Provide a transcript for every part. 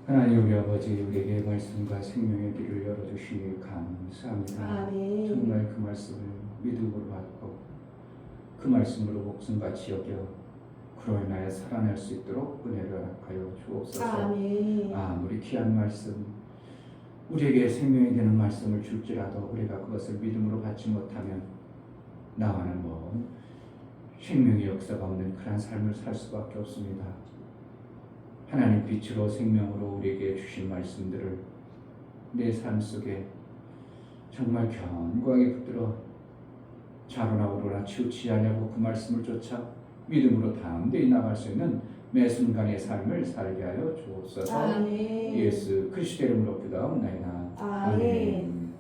하나님 우리 아버지, 우리에게 말씀과 생명의 길을 열어주시니 감사합니다. 아멘. 정말 그 말씀을 믿음으로 받고 그 말씀으로 목숨같이 여겨 그로 인하여 살아날 수 있도록 은혜를 허락하여 주옵소서. 아멘. 아무리 귀한 말씀, 우리에게 생명이 되는 말씀을 줄지라도 우리가 그것을 믿음으로 받지 못하면 나와는 먼 생명의 역사가 없는 그런 삶을 살 수밖에 없습니다. 하나님 빛으로 생명으로 우리에게 주신 말씀들을 내 삶 속에 정말 견고하게 붙들어 자로나 우로나 치우치지 않냐고 그 말씀을 쫓아 믿음으로 담대히 나갈 수 있는 매 순간의 삶을 살게 하여 주옵소서. 아멘. 예수 그리스도 이름으로 기도하옵나이다. 아멘.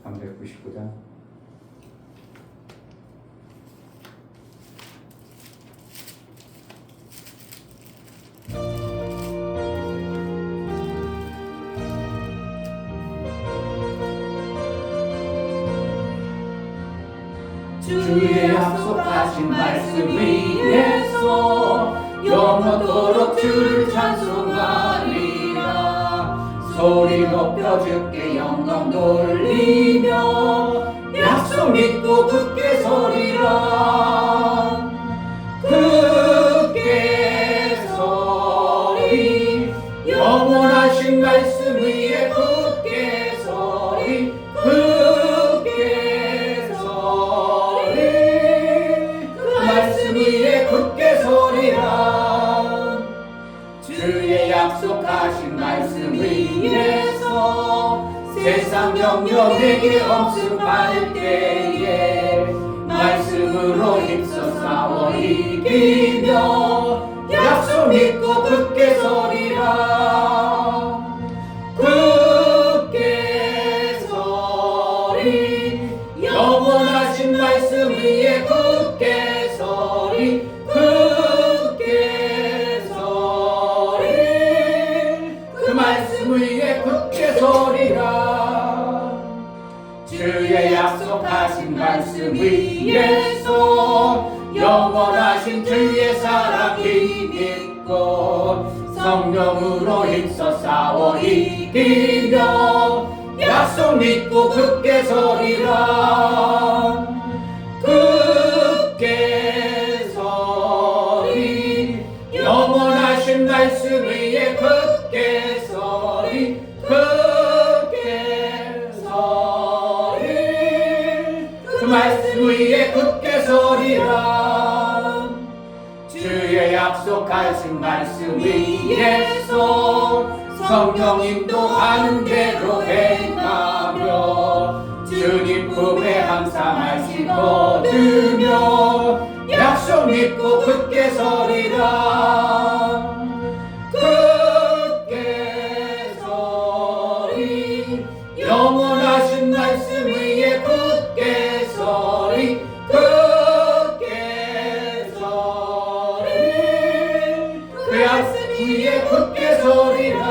399장 주의 약속하신 말씀 위에서 영원토록 주를 찬송하리라. 소리 높여 주께 영광 돌리며 약속 믿고 굳게 서리라. 굳게 서리 영원하신 말씀 위에 굳게 서리. 굳게 서리 그 말씀 위에 굳게 서리라. 주의 약속하신 말씀 위에서 세상 영역 내게 엄습할 때에 말씀으로 힘써 싸워 이기며 약속 믿고 굳게 서리라. 굳게 서리 영원하신 말씀 위에 굳게 서리. 굳게 서리 그 말씀 위에 굳게 서리라. 주의 약속하신 말씀 위에서 영원하신 주의 사랑 믿고 성령으로 힘써 싸워 이기며 약속 믿고 굳게 서리라. 굳게 서리 영원하신 말씀 위에 굳게 서리. 굳게 서리 그 말씀 위에 굳게 서리라. 주의 약속하신 말씀 위에서 성령 인도하는 대로 행하며 주님 품에 항상 안식 얻으며 약속 믿고 굳게 서리라. 굳게 서리 영원하신 말씀 위에 굳게 서리. 굳게 서리 그 말씀 위에 굳게 서리라.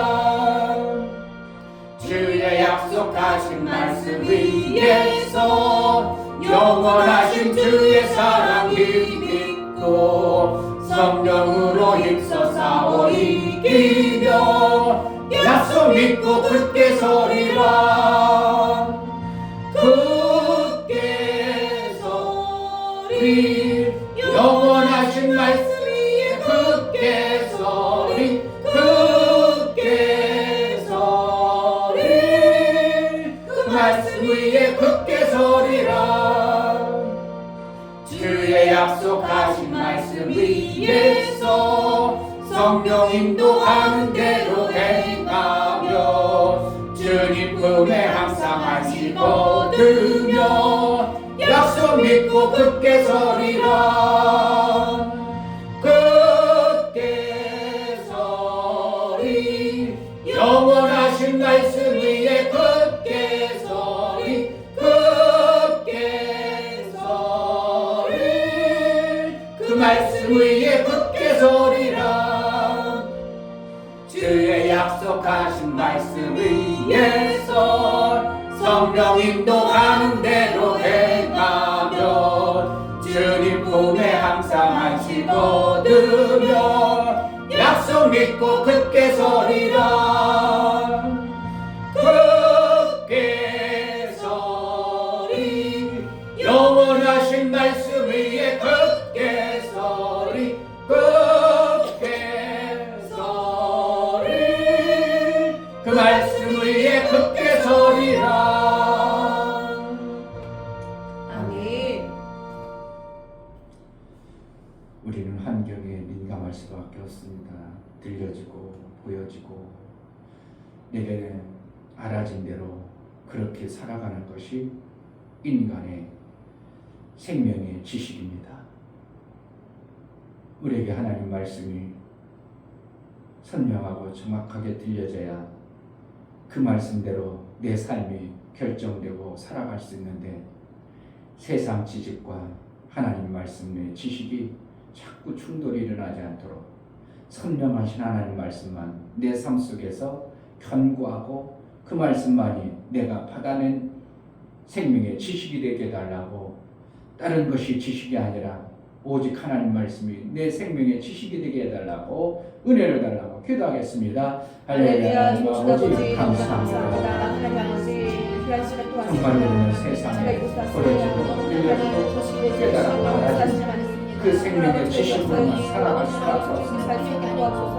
주의 약속하신 말씀 위에서 영원하신 주의 사랑 믿고 성령으로 힘써 싸워 이기며 약속 믿고 굳게 서리라. 굳게 서리 영원하신 말씀 위에 굳게 서리. 굳게 서리 그 말씀 위에 굳게 서리라. 주의 약속하신 말씀 위에서 성령 인도하는 대로 행하며 주님 품에 항상 안식 얻으며 약속 믿고 굳게 서리라. 굳게 서리 영원하신 말씀 위에 굳게 서리. 굳게 서리 그 말씀 위에 굳게 서리라. 주의 약속하신 말씀 위에서 성령 인도하는 대로 행하며 주님 품에 항상 안식 얻으며 약속 믿고 굳게 서리라. 말씀 위에 굳게 서리라. 아멘. 우리는 환경에 민감할 수밖에 없습니다. 들려지고 보여지고 내게 알아진 대로 그렇게 살아가는 것이 인간의 생명의 지식입니다. 우리에게 하나님 말씀이 선명하고 정확하게 들려져야 그 말씀대로 내 삶이 결정되고 살아갈 수 있는데 세상 지식과 하나님 말씀의 지식이 자꾸 충돌이 일어나지 않도록 선명하신 하나님 말씀만 내 삶 속에서 견고하고 그 말씀만이 내가 받아낸 생명의 지식이 되게 해달라고, 다른 것이 지식이 아니라 오직 하나님 말씀이 내 생명의 지식이 되게 해달라고 은혜를 달라고 기도하겠습니다. 할렐루야. 하나님 아버지 감사합니다. 하나님 아버지 귀한 시간 또 정말 우리는 세상에 버려지고 끌려지고 깨달아 알아진 그 생명의 지식으로만 살아갈 수밖에 없습니다.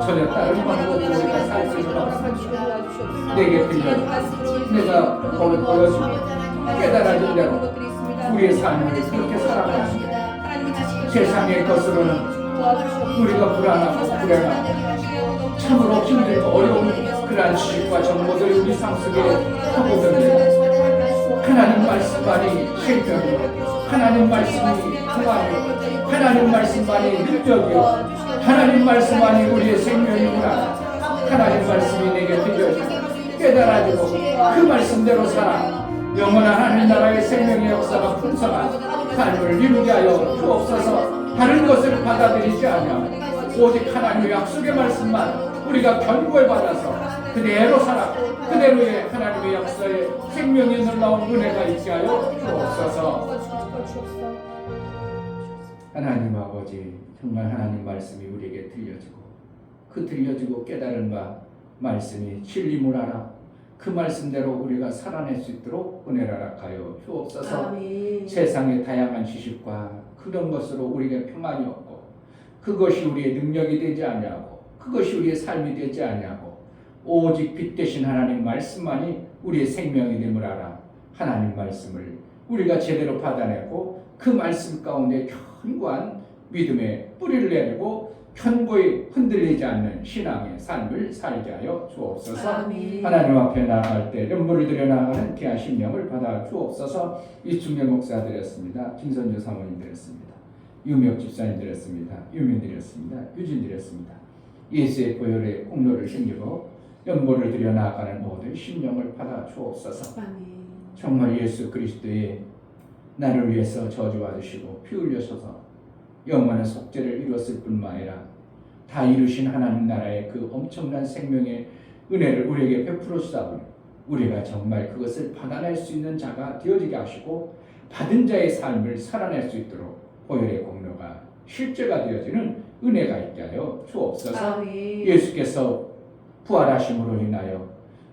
전혀 다른 방법으로 우리가 살 수는 없습니다. 내게 들려진 내가 거기 보여지고 깨달아진 대로 우리의 삶을 그렇게 살아갑니다. 세상의 것으로는 우리가 불안하고 불행하고 참으로 힘들고 어려운 그러한 지식과 정보들이 우리 삶 속에 파고듭니다. 하나님 말씀만이 생명이요, 하나님 말씀이 평안이요, 하나님 말씀만이 능력이요, 하나님 말씀만이 우리의 생명이구나. 하나님 말씀이 내게 들려지고 깨달아지고 그 말씀대로 살아 영원한 하늘나라의 생명의 역사가 풍성한 삶을 이루게 하여 주옵소서. 다른 것을 받아들이지 않으며 오직 하나님의 약속의 말씀만 우리가 견고히 받아서 그대로 살았고 그대로의 하나님의 역사에 생명이 놀라운 은혜가 있게 하여 주옵소서. 하나님 아버지, 정말 하나님 말씀이 우리에게 들려지고 그 들려지고 깨달은 바 말씀이 진리물 알아 그 말씀대로 우리가 살아낼 수 있도록 은혜를 허락하여 주옵소서. 아멘. 세상의 다양한 지식과 그런 것으로 우리에게 평안이 없고 그것이 우리의 능력이 되지 아니하고 그것이 우리의 삶이 되지 아니하고 오직 빛 대신 하나님 말씀만이 우리의 생명이 됨을 알아 하나님 말씀을 우리가 제대로 받아내고 그 말씀 가운데 견고한 믿음의 뿌리를 내리고 견고히 흔들리지 않는 신앙의 삶을 살게 하여 주옵소서. 아멘. 하나님 앞에 나아갈 때 눈물을 들여 나아가는 귀한 심령을 받아 주옵소서. 이충재 목사 드렸습니다. 김선주 사모님 드렸습니다. 유미옥 집사님 드렸습니다. 유민 드렸습니다. 유진 드렸습니다. 예수의 보혈의 공로를 힘입어 연보를 들여 나아가는 모든 심령을 받아 주옵소서. 아멘. 정말 예수 그리스도의 나를 위해서 저주받으시고 피 흘려서서 영원한 속죄를 이루었을 뿐만 아니라 다 이루신 하나님 나라의 그 엄청난 생명의 은혜를 우리에게 베풀어 주사오니 우리가 정말 그것을 받아낼 수 있는 자가 되어지게 하시고 받은 자의 삶을 살아낼 수 있도록 보혈의 공로가 실제가 되어지는 은혜가 있게 하여 주옵소서. 아멘. 예수께서 부활하심으로 인하여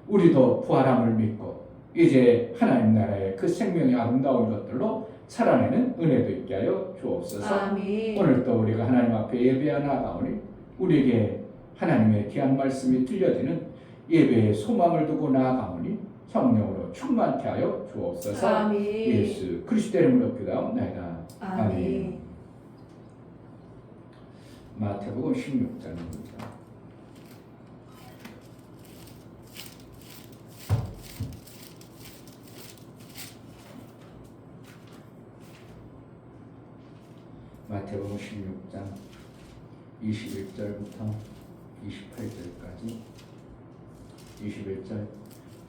우리도 부활함을 믿고 이제 하나님 나라의 그 생명의 아름다운 것들로 살아내는 은혜도 있게 하여 주옵소서. 아멘. 오늘 또 우리가 하나님 앞에 예배하여 나가오니 우리에게 하나님의 귀한 말씀이 들려지는 예배의 소망을 두고 나아가오니 성령으로 충만케 하여 주옵소서. 아멘. 예수 그리스도의 이름으로 기도하옵나이다. 아멘. 마태복음 16장입니다. 마태복음 16장 21절부터 28절까지 21절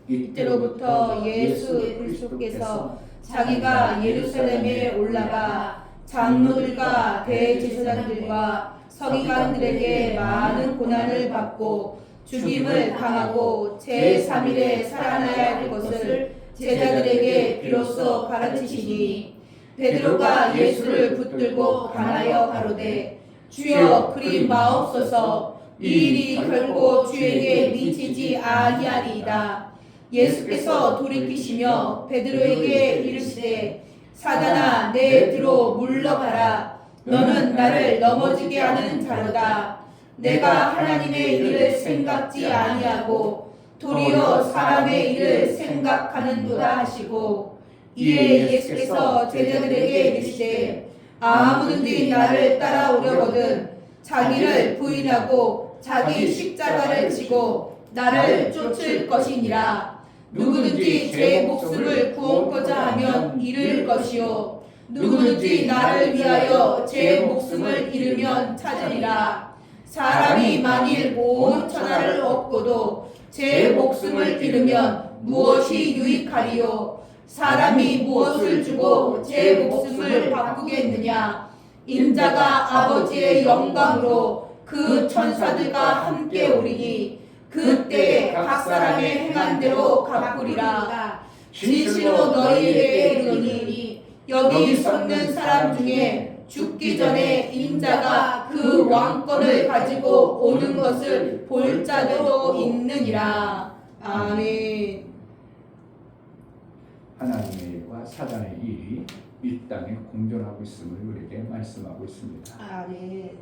이때로부터 예수 그리스도께서 자기가 예루살렘에 올라가 장로들과 대제사장들과 서기관들에게 많은 고난을 받고 죽임을 당하고 제3일에 살아나야 할 것을 제자들에게 비로소 가르치시니 베드로가 예수를 붙들고 반하여 가로되 주여 그리 마옵소서 이 일이 결코 주에게 미치지 아니하리이다. 예수께서 돌이키시며 베드로에게 이르시되 사단아 내 뒤로 물러가라. 너는 나를 넘어지게 하는 자로다. 내가 하나님의 일을 생각지 아니하고 도리어 사람의 일을 생각하는도다 하시고 이에 예수께서 제자들에게 이르시되 아무든지 나를 따라오려거든 자기를 부인하고 자기 십자가를 지고 나를 쫓을 것이니라. 누구든지 제 목숨을 구원코자 하면 잃을 것이요 누구든지 나를 위하여 제 목숨을 잃으면 찾으리라. 사람이 만일 온 천하를 얻고도 제 목숨을 잃으면 무엇이 유익하리요? 사람이 무엇을 주고 제 목숨을 바꾸겠느냐? 인자가 아버지의 영광으로 그 천사들과 함께 오리니 그때 각 사람의 행한 대로 갚으리라. 진실로 너희에게 이르노니 여기 섰는 사람 중에 죽기 전에 인자가 그 왕권을 가지고 오는 것을 볼 자도 있느니라. 아멘. 하나님의 일과 사단의 일이 이 땅에 공존하고 있음을 우리에게 말씀하고 있습니다. 아멘.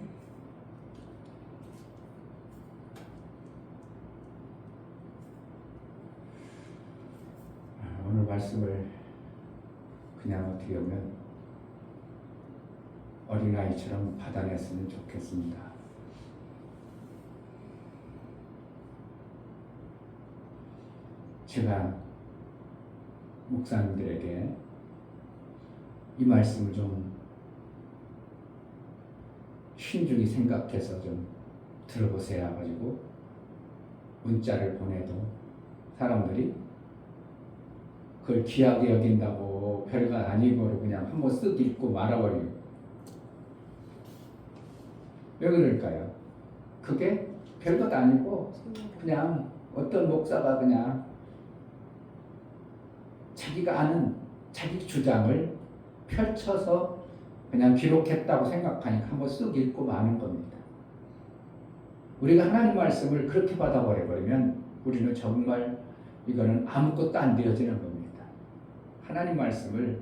오늘 말씀을 그냥 어떻게 보면 어린아이처럼 받아냈으면 좋겠습니다. 제가 목사님들에게 이 말씀을 좀 신중히 생각해서 좀 들어보세요 해가지고 문자를 보내도 사람들이 그걸 귀하게 여긴다고 별거 아니고 그냥 한번 쓱 읽고 말아버리고. 왜 그럴까요? 그게 별것 아니고 그냥 어떤 목사가 그냥 자기가 아는 자기 주장을 펼쳐서 그냥 기록했다고 생각하니까 한번 쓱 읽고 마는 겁니다. 우리가 하나님 말씀을 그렇게 받아버려버리면 우리는 정말 이거는 아무것도 안 되어지는 겁니다. 하나님 말씀을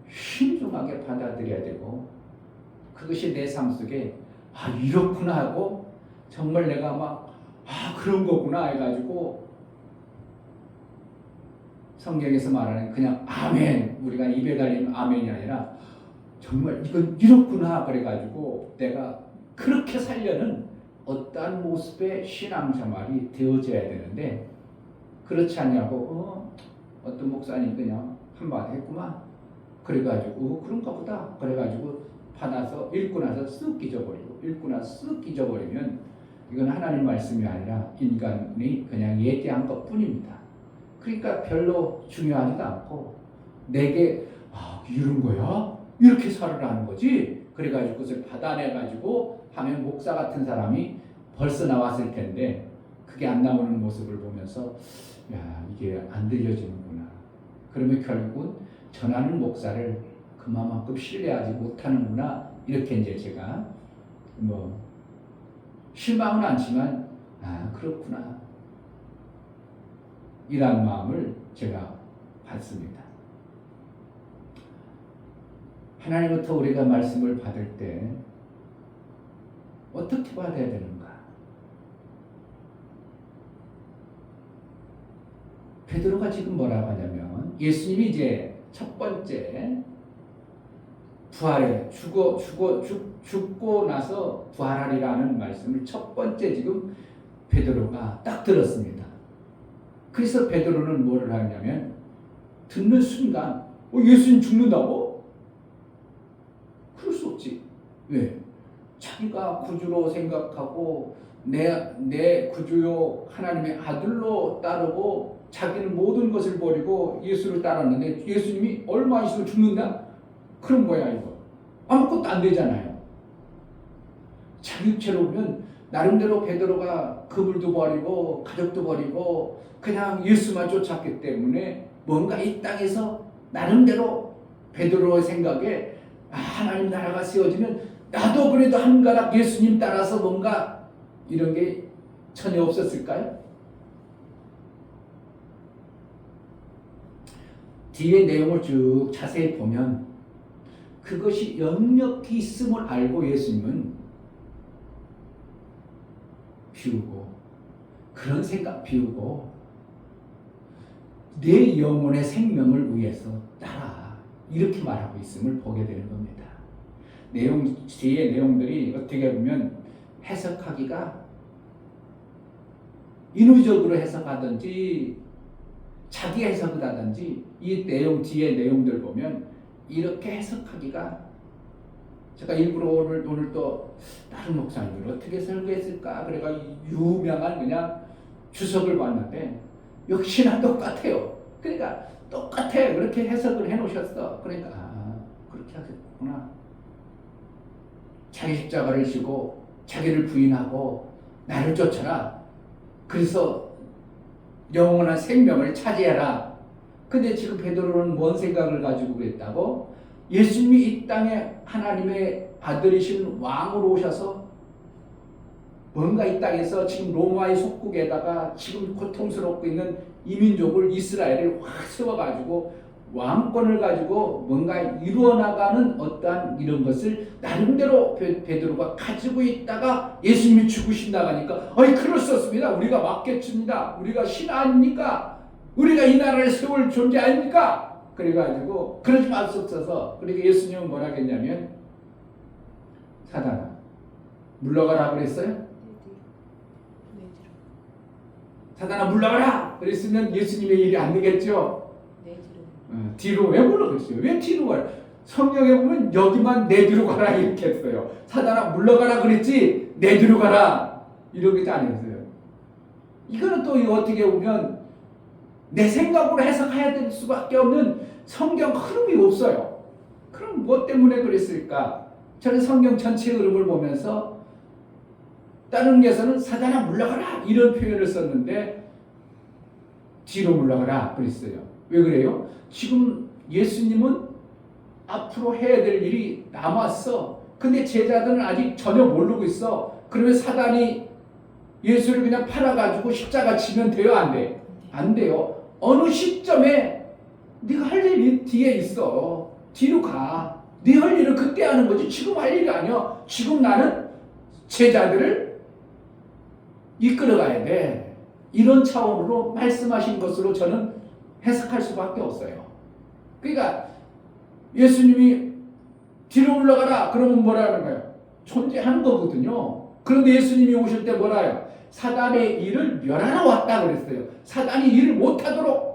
신중하게 받아들여야 되고 그것이 내 삶 속에 아 이렇구나 하고 정말 내가 막 아 그런 거구나 해가지고 성경에서 말하는 그냥 아멘 우리가 입에 달리는 아멘이 아니라 정말 이건 이렇구나 그래가지고 내가 그렇게 살려는 어떠한 모습의 신앙생활이 되어져야 되는데 그렇지 않냐고 어떤 목사님 그냥 한마디 했구만 그래가지고 그런가 보다 그래가지고 받아서 읽고 나서 쓱 잊어버리고 읽고 나서 쓱 잊어버리면 이건 하나님 말씀이 아니라 인간이 그냥 얘기한 것 뿐입니다. 그러니까 별로 중요하지도 않고 내게 아 이런 거야? 이렇게 살으라는 거지? 그래가지고 그것을 받아내가지고 하면 목사 같은 사람이 벌써 나왔을 텐데 그게 안 나오는 모습을 보면서 야 이게 안 들려지는구나. 그러면 결국은 전하는 목사를 그만큼 신뢰하지 못하는구나. 이렇게 이제 제가 뭐 실망은 않지만 아 그렇구나. 이런 마음을 제가 받습니다. 하나님부터 우리가 말씀을 받을 때 어떻게 받아야 되는가? 베드로가 지금 뭐라고 하냐면 예수님이 이제 첫 번째 부활에 죽고 나서 부활하리라는 말씀을 첫 번째 지금 베드로가 딱 들었습니다. 그래서 베드로는 뭐를 하냐면 듣는 순간 예수님 죽는다고? 그럴 수 없지. 왜? 자기가 구주로 생각하고 내 구주요 하나님의 아들로 따르고 자기는 모든 것을 버리고 예수를 따랐는데 예수님이 얼마 있으면 죽는다? 그럼 뭐야 이거? 아무것도 안 되잖아요. 자기 육체로 보면 나름대로 베드로가 그물도 버리고 가족도 버리고 그냥 예수만 쫓았기 때문에 뭔가 이 땅에서 나름대로 베드로의 생각에 하나님 나라가 세워지면 나도 그래도 한 가닥 예수님 따라서 뭔가 이런 게 전혀 없었을까요? 뒤에 내용을 쭉 자세히 보면 그것이 역력히 있음을 알고 예수님은 비우고 그런 생각 비우고 내 영혼의 생명을 위해서 따라 이렇게 말하고 있음을 보게 되는 겁니다. 뒤에 내용들이 어떻게 보면 해석하기가 인위적으로 해석하든지 자기 해석을 하든지 이 내용 뒤에 내용들 보면 이렇게 해석하기가 제가 일부러 오늘 또 다른 목사님들 어떻게 설교했을까 그래가 유명한 그냥 주석을 봤는데 역시나 똑같아요. 그러니까 똑같아 그렇게 해석을 해놓으셨어. 그러니까 그렇게 하겠구나. 자기 십자가를 지고 자기를 부인하고 나를 쫓아라. 그래서 영원한 생명을 차지해라. 근데 지금 베드로는 뭔 생각을 가지고 그랬다고? 예수님이 이 땅에 하나님의 아들이신 왕으로 오셔서 뭔가 이 땅에서 지금 로마의 속국에다가 지금 고통스럽고 있는 이민족을 이스라엘을 확 세워가지고 왕권을 가지고 뭔가 이루어나가는 어떠한 이런 것을 나름대로 베드로가 가지고 있다가 예수님이 죽으신다고 하니까 어이 그럴 수 없습니다. 우리가 맞겠습니다. 우리가 신 아닙니까? 우리가 이 나라를 세울 존재 아닙니까? 그래가지고 그러지 말 수 없어서 그러니까 예수님은 뭐라 했냐면 사단아 물러가라 그랬어요. 사단아 물러가라 그랬으면 예수님의 일이 안 되겠죠. 뒤로 왜 물러갔어요? 왜 뒤로 가라? 성경에 보면 여기만 내 뒤로 가라 이렇게 했어요. 사단아 물러가라 그랬지 내 뒤로 가라 이러기도 안 했어요. 이거는 또 어떻게 보면 내 생각으로 해석해야 될 수밖에 없는 성경 흐름이 없어요. 그럼 뭐 때문에 그랬을까? 저는 성경 전체 흐름을 보면서 다른 데서는 사단아 물러가라 이런 표현을 썼는데 뒤로 물러가라 그랬어요. 왜 그래요? 지금 예수님은 앞으로 해야 될 일이 남았어. 근데 제자들은 아직 전혀 모르고 있어. 그러면 사단이 예수를 그냥 팔아가지고 십자가 지면 돼요? 안 돼? 안 돼요. 어느 시점에 네가 할 일이 뒤에 있어. 뒤로 가. 네 할 일은 그때 하는 거지 지금 할 일이 아니야. 지금 나는 제자들을 이끌어가야 돼. 이런 차원으로 말씀하신 것으로 저는 해석할 수밖에 없어요. 그러니까 예수님이 뒤로 올라가라 그러면 뭐라는 거예요? 존재하는 거거든요. 그런데 예수님이 오실 때 뭐라요? 사단의 일을 멸하러 왔다 그랬어요. 사단이 일을 못하도록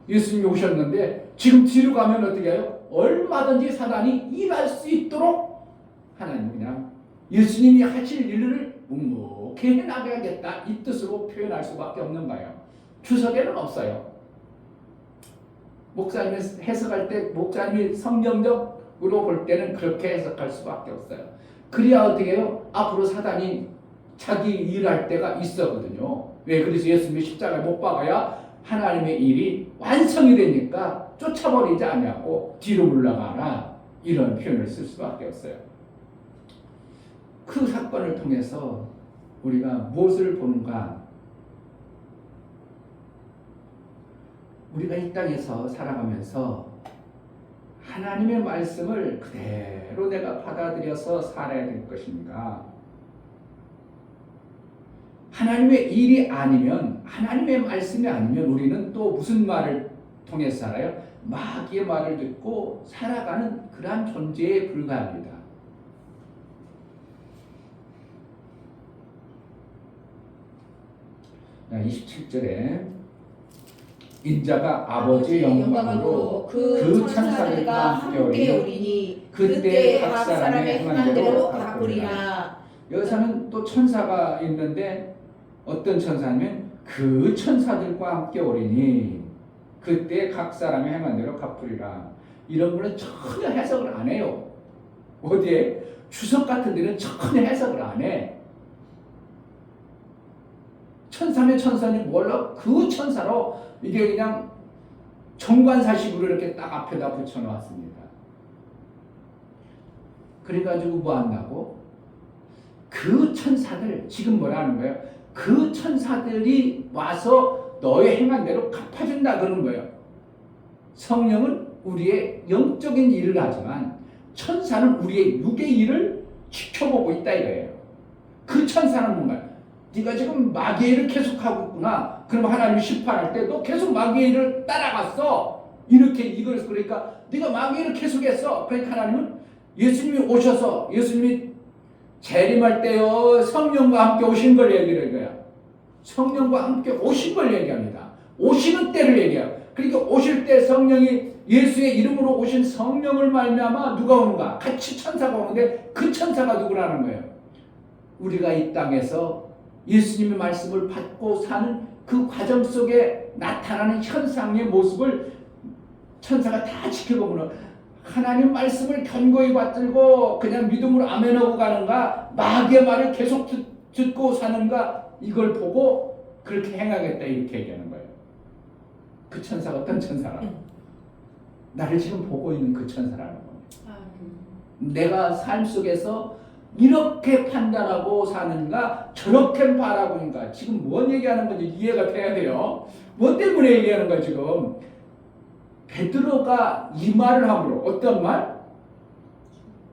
예수님이 오셨는데 지금 뒤로 가면 어떻게 해요? 얼마든지 사단이 일할 수 있도록 하나님 그냥 예수님이 하실 일을 묵묵히 해나가야겠다 이 뜻으로 표현할 수밖에 없는 거예요. 주석에는 없어요. 목사님이 해석할 때 목사님이 성경적으로 볼 때는 그렇게 해석할 수밖에 없어요. 그래야 어떻게 해요? 앞으로 사단이 자기 일할 때가 있었거든요. 왜? 그래서 예수님이 십자가에 못 박아야 하나님의 일이 완성이 되니까 쫓아버리지 않냐고 뒤로 물러가라 이런 표현을 쓸 수밖에 없어요. 그 사건을 통해서 우리가 무엇을 보는가? 우리가 이 땅에서 살아가면서 하나님의 말씀을 그대로 내가 받아들여서 살아야 될 것인가? 하나님의 일이 아니면, 하나님의 말씀이 아니면 우리는 또 무슨 말을 통해서 살아요? 마귀의 말을 듣고 살아가는 그러한 존재에 불과합니다. 자, 27절에 인자가 아버지의 영광으로 그 천사들과 함께 오리니 그때 각 사람의 행한 대로 갚으리라. 여기서는 또 천사가 있는데 어떤 천사냐면 그 천사들과 함께 오리니 그때 각 사람의 행한 대로 갚으리라. 이런 거는 전혀 해석을 안 해요. 어디에? 주석 같은 데는 전혀 해석을 안 해. 천사면 천사니 몰라 그 천사로 이게 그냥 정관사식으로 이렇게 딱 앞에다 붙여놓았습니다. 그래가지고 뭐 한다고? 그 천사들 지금 뭐라는 거예요? 그 천사들이 와서 너의 행한 대로 갚아준다 그러는 거예요. 성령은 우리의 영적인 일을 하지만 천사는 우리의 육의 일을 지켜보고 있다 이거예요. 그 천사는 뭔가요? 네가 지금 마귀의 일을 계속하고 있구나. 그럼 하나님이 심판할 때 너 계속 마귀의 일을 따라갔어. 이렇게 이걸 그러니까 네가 마귀의 일을 계속했어. 그러니까 하나님은 예수님이 오셔서 예수님이 재림할 때요 성령과 함께 오신 걸 얘기를 해요. 성령과 함께 오신 걸 얘기합니다. 오시는 때를 얘기해요. 그러니까 오실 때 성령이 예수의 이름으로 오신 성령을 말미암아 누가 오는가? 같이 천사가 오는데 그 천사가 누구라는 거예요? 우리가 이 땅에서 예수님의 말씀을 받고 사는 그 과정 속에 나타나는 현상의 모습을 천사가 다 지켜보면 하나님 말씀을 견고히 받들고 그냥 믿음으로 아멘하고 가는가 마귀의 말을 계속 듣고 사는가 이걸 보고 그렇게 행하겠다 이렇게 얘기하는 거예요. 그 천사가 어떤 천사라? 나를 지금 보고 있는 그 천사라는 겁니다. 내가 삶 속에서 이렇게 판단하고 사는가 저렇게 바라고 있는가 지금 뭔 얘기하는 건지 이해가 돼야 돼요. 뭐 때문에 얘기하는 거야 지금. 베드로가 이 말을 함으로 어떤 말?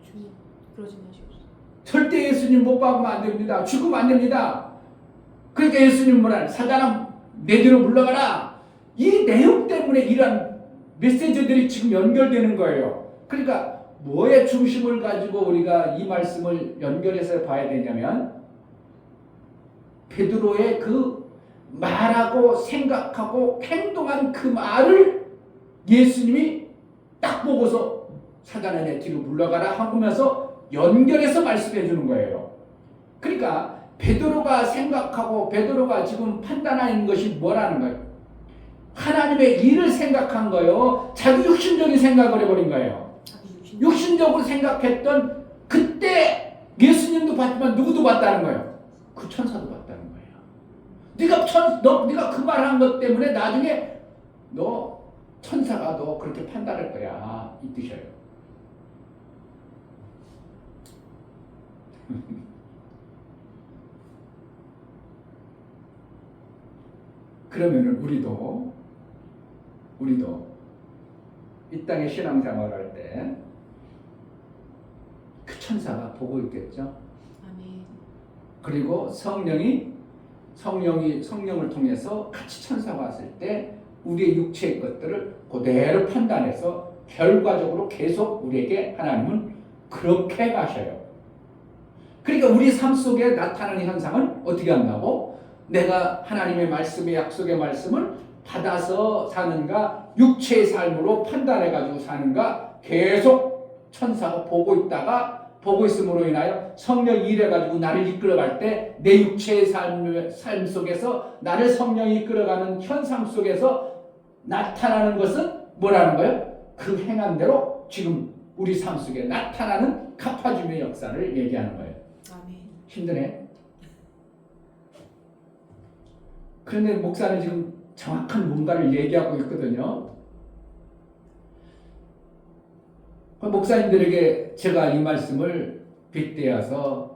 주님 그러지 마시옵소서. 절대 예수님 못 박으면 안 됩니다. 죽으면 안 됩니다. 그러니까 예수님 뭐라 사단아 내 뒤로 물러가라. 이 내용 때문에 이런 메시지들이 지금 연결되는 거예요. 그러니까 뭐의 중심을 가지고 우리가 이 말씀을 연결해서 봐야 되냐면 베드로의 그 말하고 생각하고 행동한 그 말을 예수님이 딱 보고서 사단아 내 뒤로 물러가라 하면서 연결해서 말씀해 주는 거예요. 그러니까 베드로가 생각하고 베드로가 지금 판단하는 것이 뭐라는 거예요? 하나님의 일을 생각한 거예요. 자기 육신적인 생각을 해버린 거예요. 육신적으로 생각했던 그때 예수님도 봤지만 누구도 봤다는 거예요. 그 천사도 봤다는 거예요. 네가 그 말한 것 때문에 나중에 너 천사가 너 그렇게 판단할 거야 이 뜻이에요. 그러면은 우리도 이 땅에 신앙생활할 때 그 천사가 보고 있겠죠. 아멘. 그리고 성령을 통해서 같이 천사가 왔을 때 우리의 육체의 것들을 그대로 판단해서 결과적으로 계속 우리에게 하나님은 그렇게 가셔요. 그러니까 우리 삶 속에 나타나는 현상은 어떻게 한다고? 내가 하나님의 말씀의 약속의 말씀을 받아서 사는가 육체의 삶으로 판단해가지고 사는가 계속 천사가 보고 있음으로 인하여 성령이 일해가지고 나를 이끌어갈 때 내 육체의 삶 속에서 나를 성령이 이끌어가는 현상 속에서 나타나는 것은 뭐라는 거예요? 그 행한 대로 지금 우리 삶 속에 나타나는 갚아줌의 역사를 얘기하는 거예요. 아멘. 힘드네. 그런데 목사는 지금 정확한 뭔가를 얘기하고 있거든요. 목사님들에게 제가 이 말씀을 빗대어서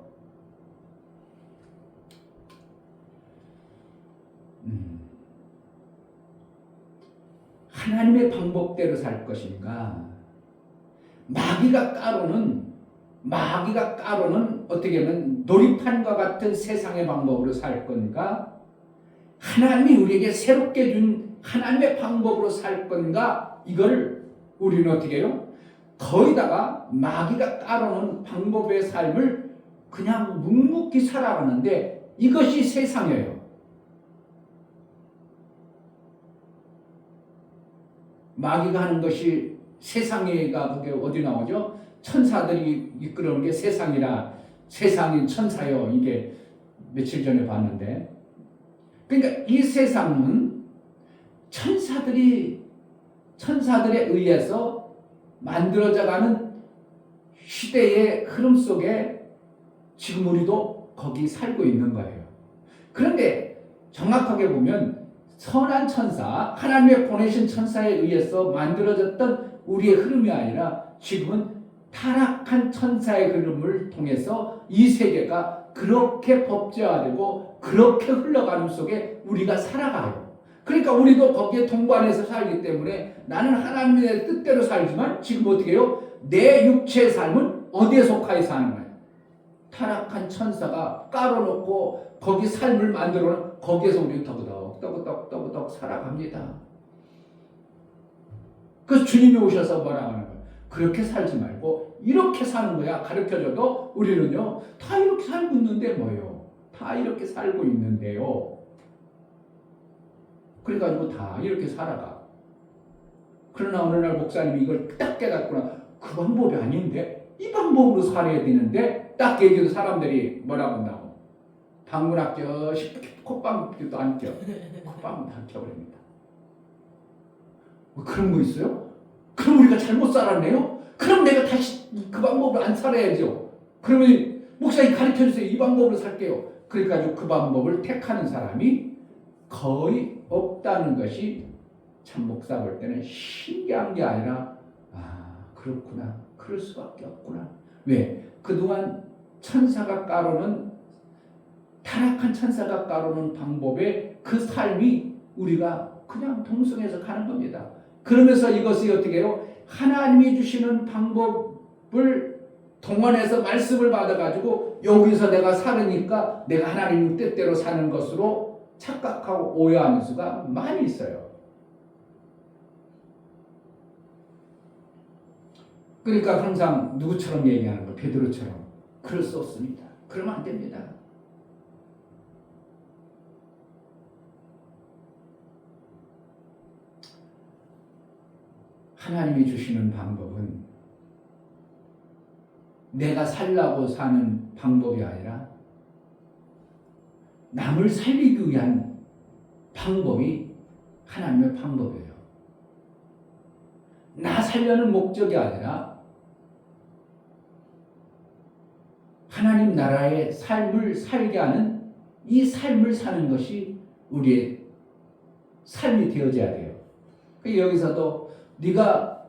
하나님의 방법대로 살 것인가 마귀가 까로는 어떻게 하면 놀이판과 같은 세상의 방법으로 살 건가 하나님이 우리에게 새롭게 준 하나님의 방법으로 살 건가 이걸 우리는 어떻게 해요? 거기다가 마귀가 따르는 방법의 삶을 그냥 묵묵히 살아가는데 이것이 세상이에요. 마귀가 하는 것이 세상이가 그게 어디 나오죠? 천사들이 이끌어오는 게 세상이라 세상인 천사요. 이게 며칠 전에 봤는데 그러니까 이 세상은 천사들에 의해서 만들어져가는 시대의 흐름 속에 지금 우리도 거기 살고 있는 거예요. 그런데 정확하게 보면 선한 천사, 하나님의 보내신 천사에 의해서 만들어졌던 우리의 흐름이 아니라 지금은 타락한 천사의 흐름을 통해서 이 세계가 그렇게 법제화되고 그렇게 흘러가는 속에 우리가 살아가요. 그러니까 우리도 거기에 동반해서 살기 때문에 나는 하나님의 뜻대로 살지만 지금 어떻게 해요? 내 육체의 삶은 어디에 속하여 사는 거예요? 타락한 천사가 깔아놓고 거기 삶을 만들어 거기에서 우리는 떠그덕 살아갑니다. 그래서 주님이 오셔서 뭐라고 하는 거예요? 그렇게 살지 말고 이렇게 사는 거야. 가르쳐줘도 우리는요 다 이렇게 살고 있는데 뭐예요? 다 이렇게 살고 있는데요. 그래가지고 다 이렇게 살아가. 그러나 어느 날 목사님이 이걸 딱 깨닫구나. 그 방법이 아닌데 이 방법으로 살아야 되는데 딱 얘기해도 사람들이 뭐라고 한다고. 방문학교 콧방귀도 안 껴. 콧방귀도 안 껴버립니다. 뭐 그런 거 있어요? 그럼 우리가 잘못 살았네요? 그럼 내가 다시 그 방법으로 안 살아야죠. 그러면 목사님 가르쳐주세요. 이 방법으로 살게요. 그러니까 그 방법을 택하는 사람이 거의 없다는 것이 참 목사 볼 때는 신기한 게 아니라 그렇구나. 그럴 수밖에 없구나. 왜? 그동안 천사가 까놓은 타락한 천사가 까놓은 방법의 그 삶이 우리가 그냥 동성해서 가는 겁니다. 그러면서 이것이 어떻게 해요? 하나님이 주시는 방법을 동원해서 말씀을 받아가지고 여기서 내가 살으니까 내가 하나님 뜻대로 사는 것으로 착각하고 오해하는 수가 많이 있어요. 그러니까 항상 누구처럼 얘기하는 거, 베드로처럼 그럴 수 없습니다. 그러면 안 됩니다. 하나님이 주시는 방법은 내가 살라고 사는 방법이 아니라 남을 살리기 위한 방법이 하나님의 방법이에요. 나 살려는 목적이 아니라 하나님 나라의 삶을 살게 하는 이 삶을 사는 것이 우리의 삶이 되어져야 돼요. 여기서도 네가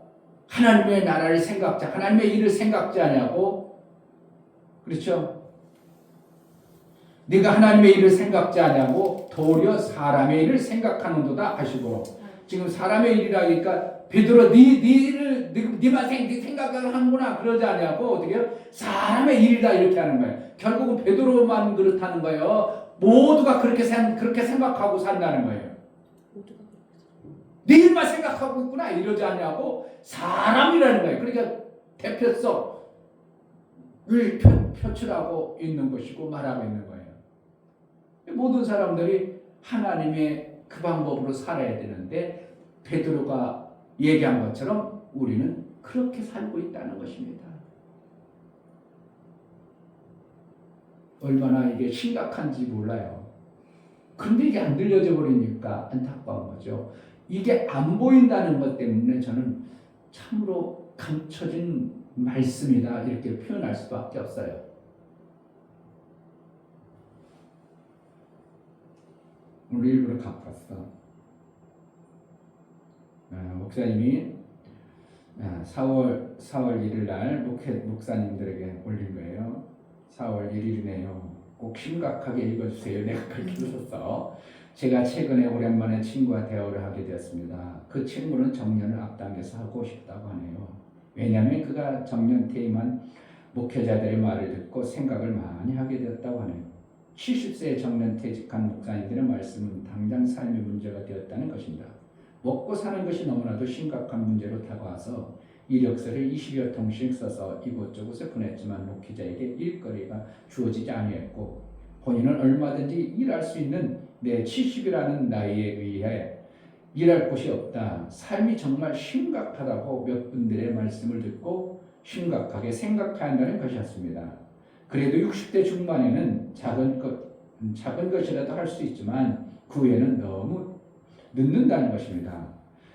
하나님의 나라를 생각지, 하나님의 일을 생각지 않냐고, 그렇죠? 네가 하나님의 일을 생각지 않냐고 도리어 사람의 일을 생각하는도다 하시고, 지금 사람의 일이라니까 베드로 네만 생각을 하는구나 그러지 않냐고 어떻게 해요? 사람의 일이다 이렇게 하는 거예요. 결국은 베드로만 그렇다는 거예요. 모두가 그렇게 생각하고 산다는 거예요. 네 일만 생각하고 있구나 이러지 않냐고 사람이라는 거예요. 그러니까 대표성을 표출하고 있는 것이고 말하고 있는 거예요. 모든 사람들이 하나님의 그 방법으로 살아야 되는데 베드로가 얘기한 것처럼 우리는 그렇게 살고 있다는 것입니다. 얼마나 이게 심각한지 몰라요. 그런데 이게 안 들려져 버리니까 안타까운 거죠. 이게 안 보인다는 것 때문에 저는 참으로 감춰진 말씀이다 이렇게 표현할 수밖에 없어요. 오늘 일부러 갖고 왔어. 목사님이 4월 1일 날 목사님들에게 올린 거예요. 4월 1일이네요. 꼭 심각하게 읽어주세요. 내가 그렇게 썼어. 제가 최근에 오랜만에 친구와 대화를 하게 되었습니다. 그 친구는 정년을 앞당겨서 하고 싶다고 하네요. 왜냐하면 그가 정년 퇴임한 목회자들의 말을 듣고 생각을 많이 하게 되었다고 하네요. 70세에 정년 퇴직한 목사님들의 말씀은 당장 삶의 문제가 되었다는 것입니다. 먹고 사는 것이 너무나도 심각한 문제로 다가와서 이력서를 20여 통씩 써서 이곳저곳에 보냈지만 목회자에게 일거리가 주어지지 아니했고 본인은 얼마든지 일할 수 있는 내 70이라는 나이에 의해 일할 곳이 없다. 삶이 정말 심각하다고 몇 분들의 말씀을 듣고 심각하게 생각해야 한다는 것이었습니다. 그래도 60대 중반에는 작은 것이라도 할 수 있지만 그 후에는 너무 늦는다는 것입니다.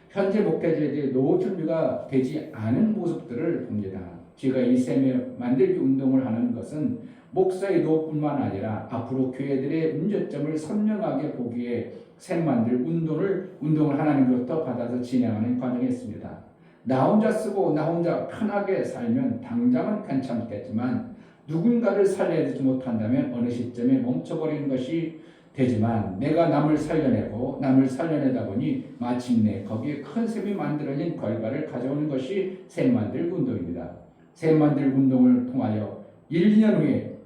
현재 목회자들의 노후 준비가 되지 않은 모습들을 봅니다. 제가 이 셈의 만들기 운동을 하는 것은 목사의 노후뿐만 아니라 앞으로 교회들의 문제점을 선명하게 보기에 셈 만들 운동을 하나님으로부터 받아서 진행하는 과정이었습니다. 나 혼자 쓰고 나 혼자 편하게 살면 당장은 괜찮겠지만 누군가를 살려내지 못한다면 어느 시점에 멈춰버리는 것이 되지만 내가 남을 살려내고 남을 살려내다 보니 마침내 거기에 큰 셈이 만들어진 결과를 가져오는 것이 셈 만들기 운동입니다. 셈 만들기 운동을 통하여 1, 2년 후에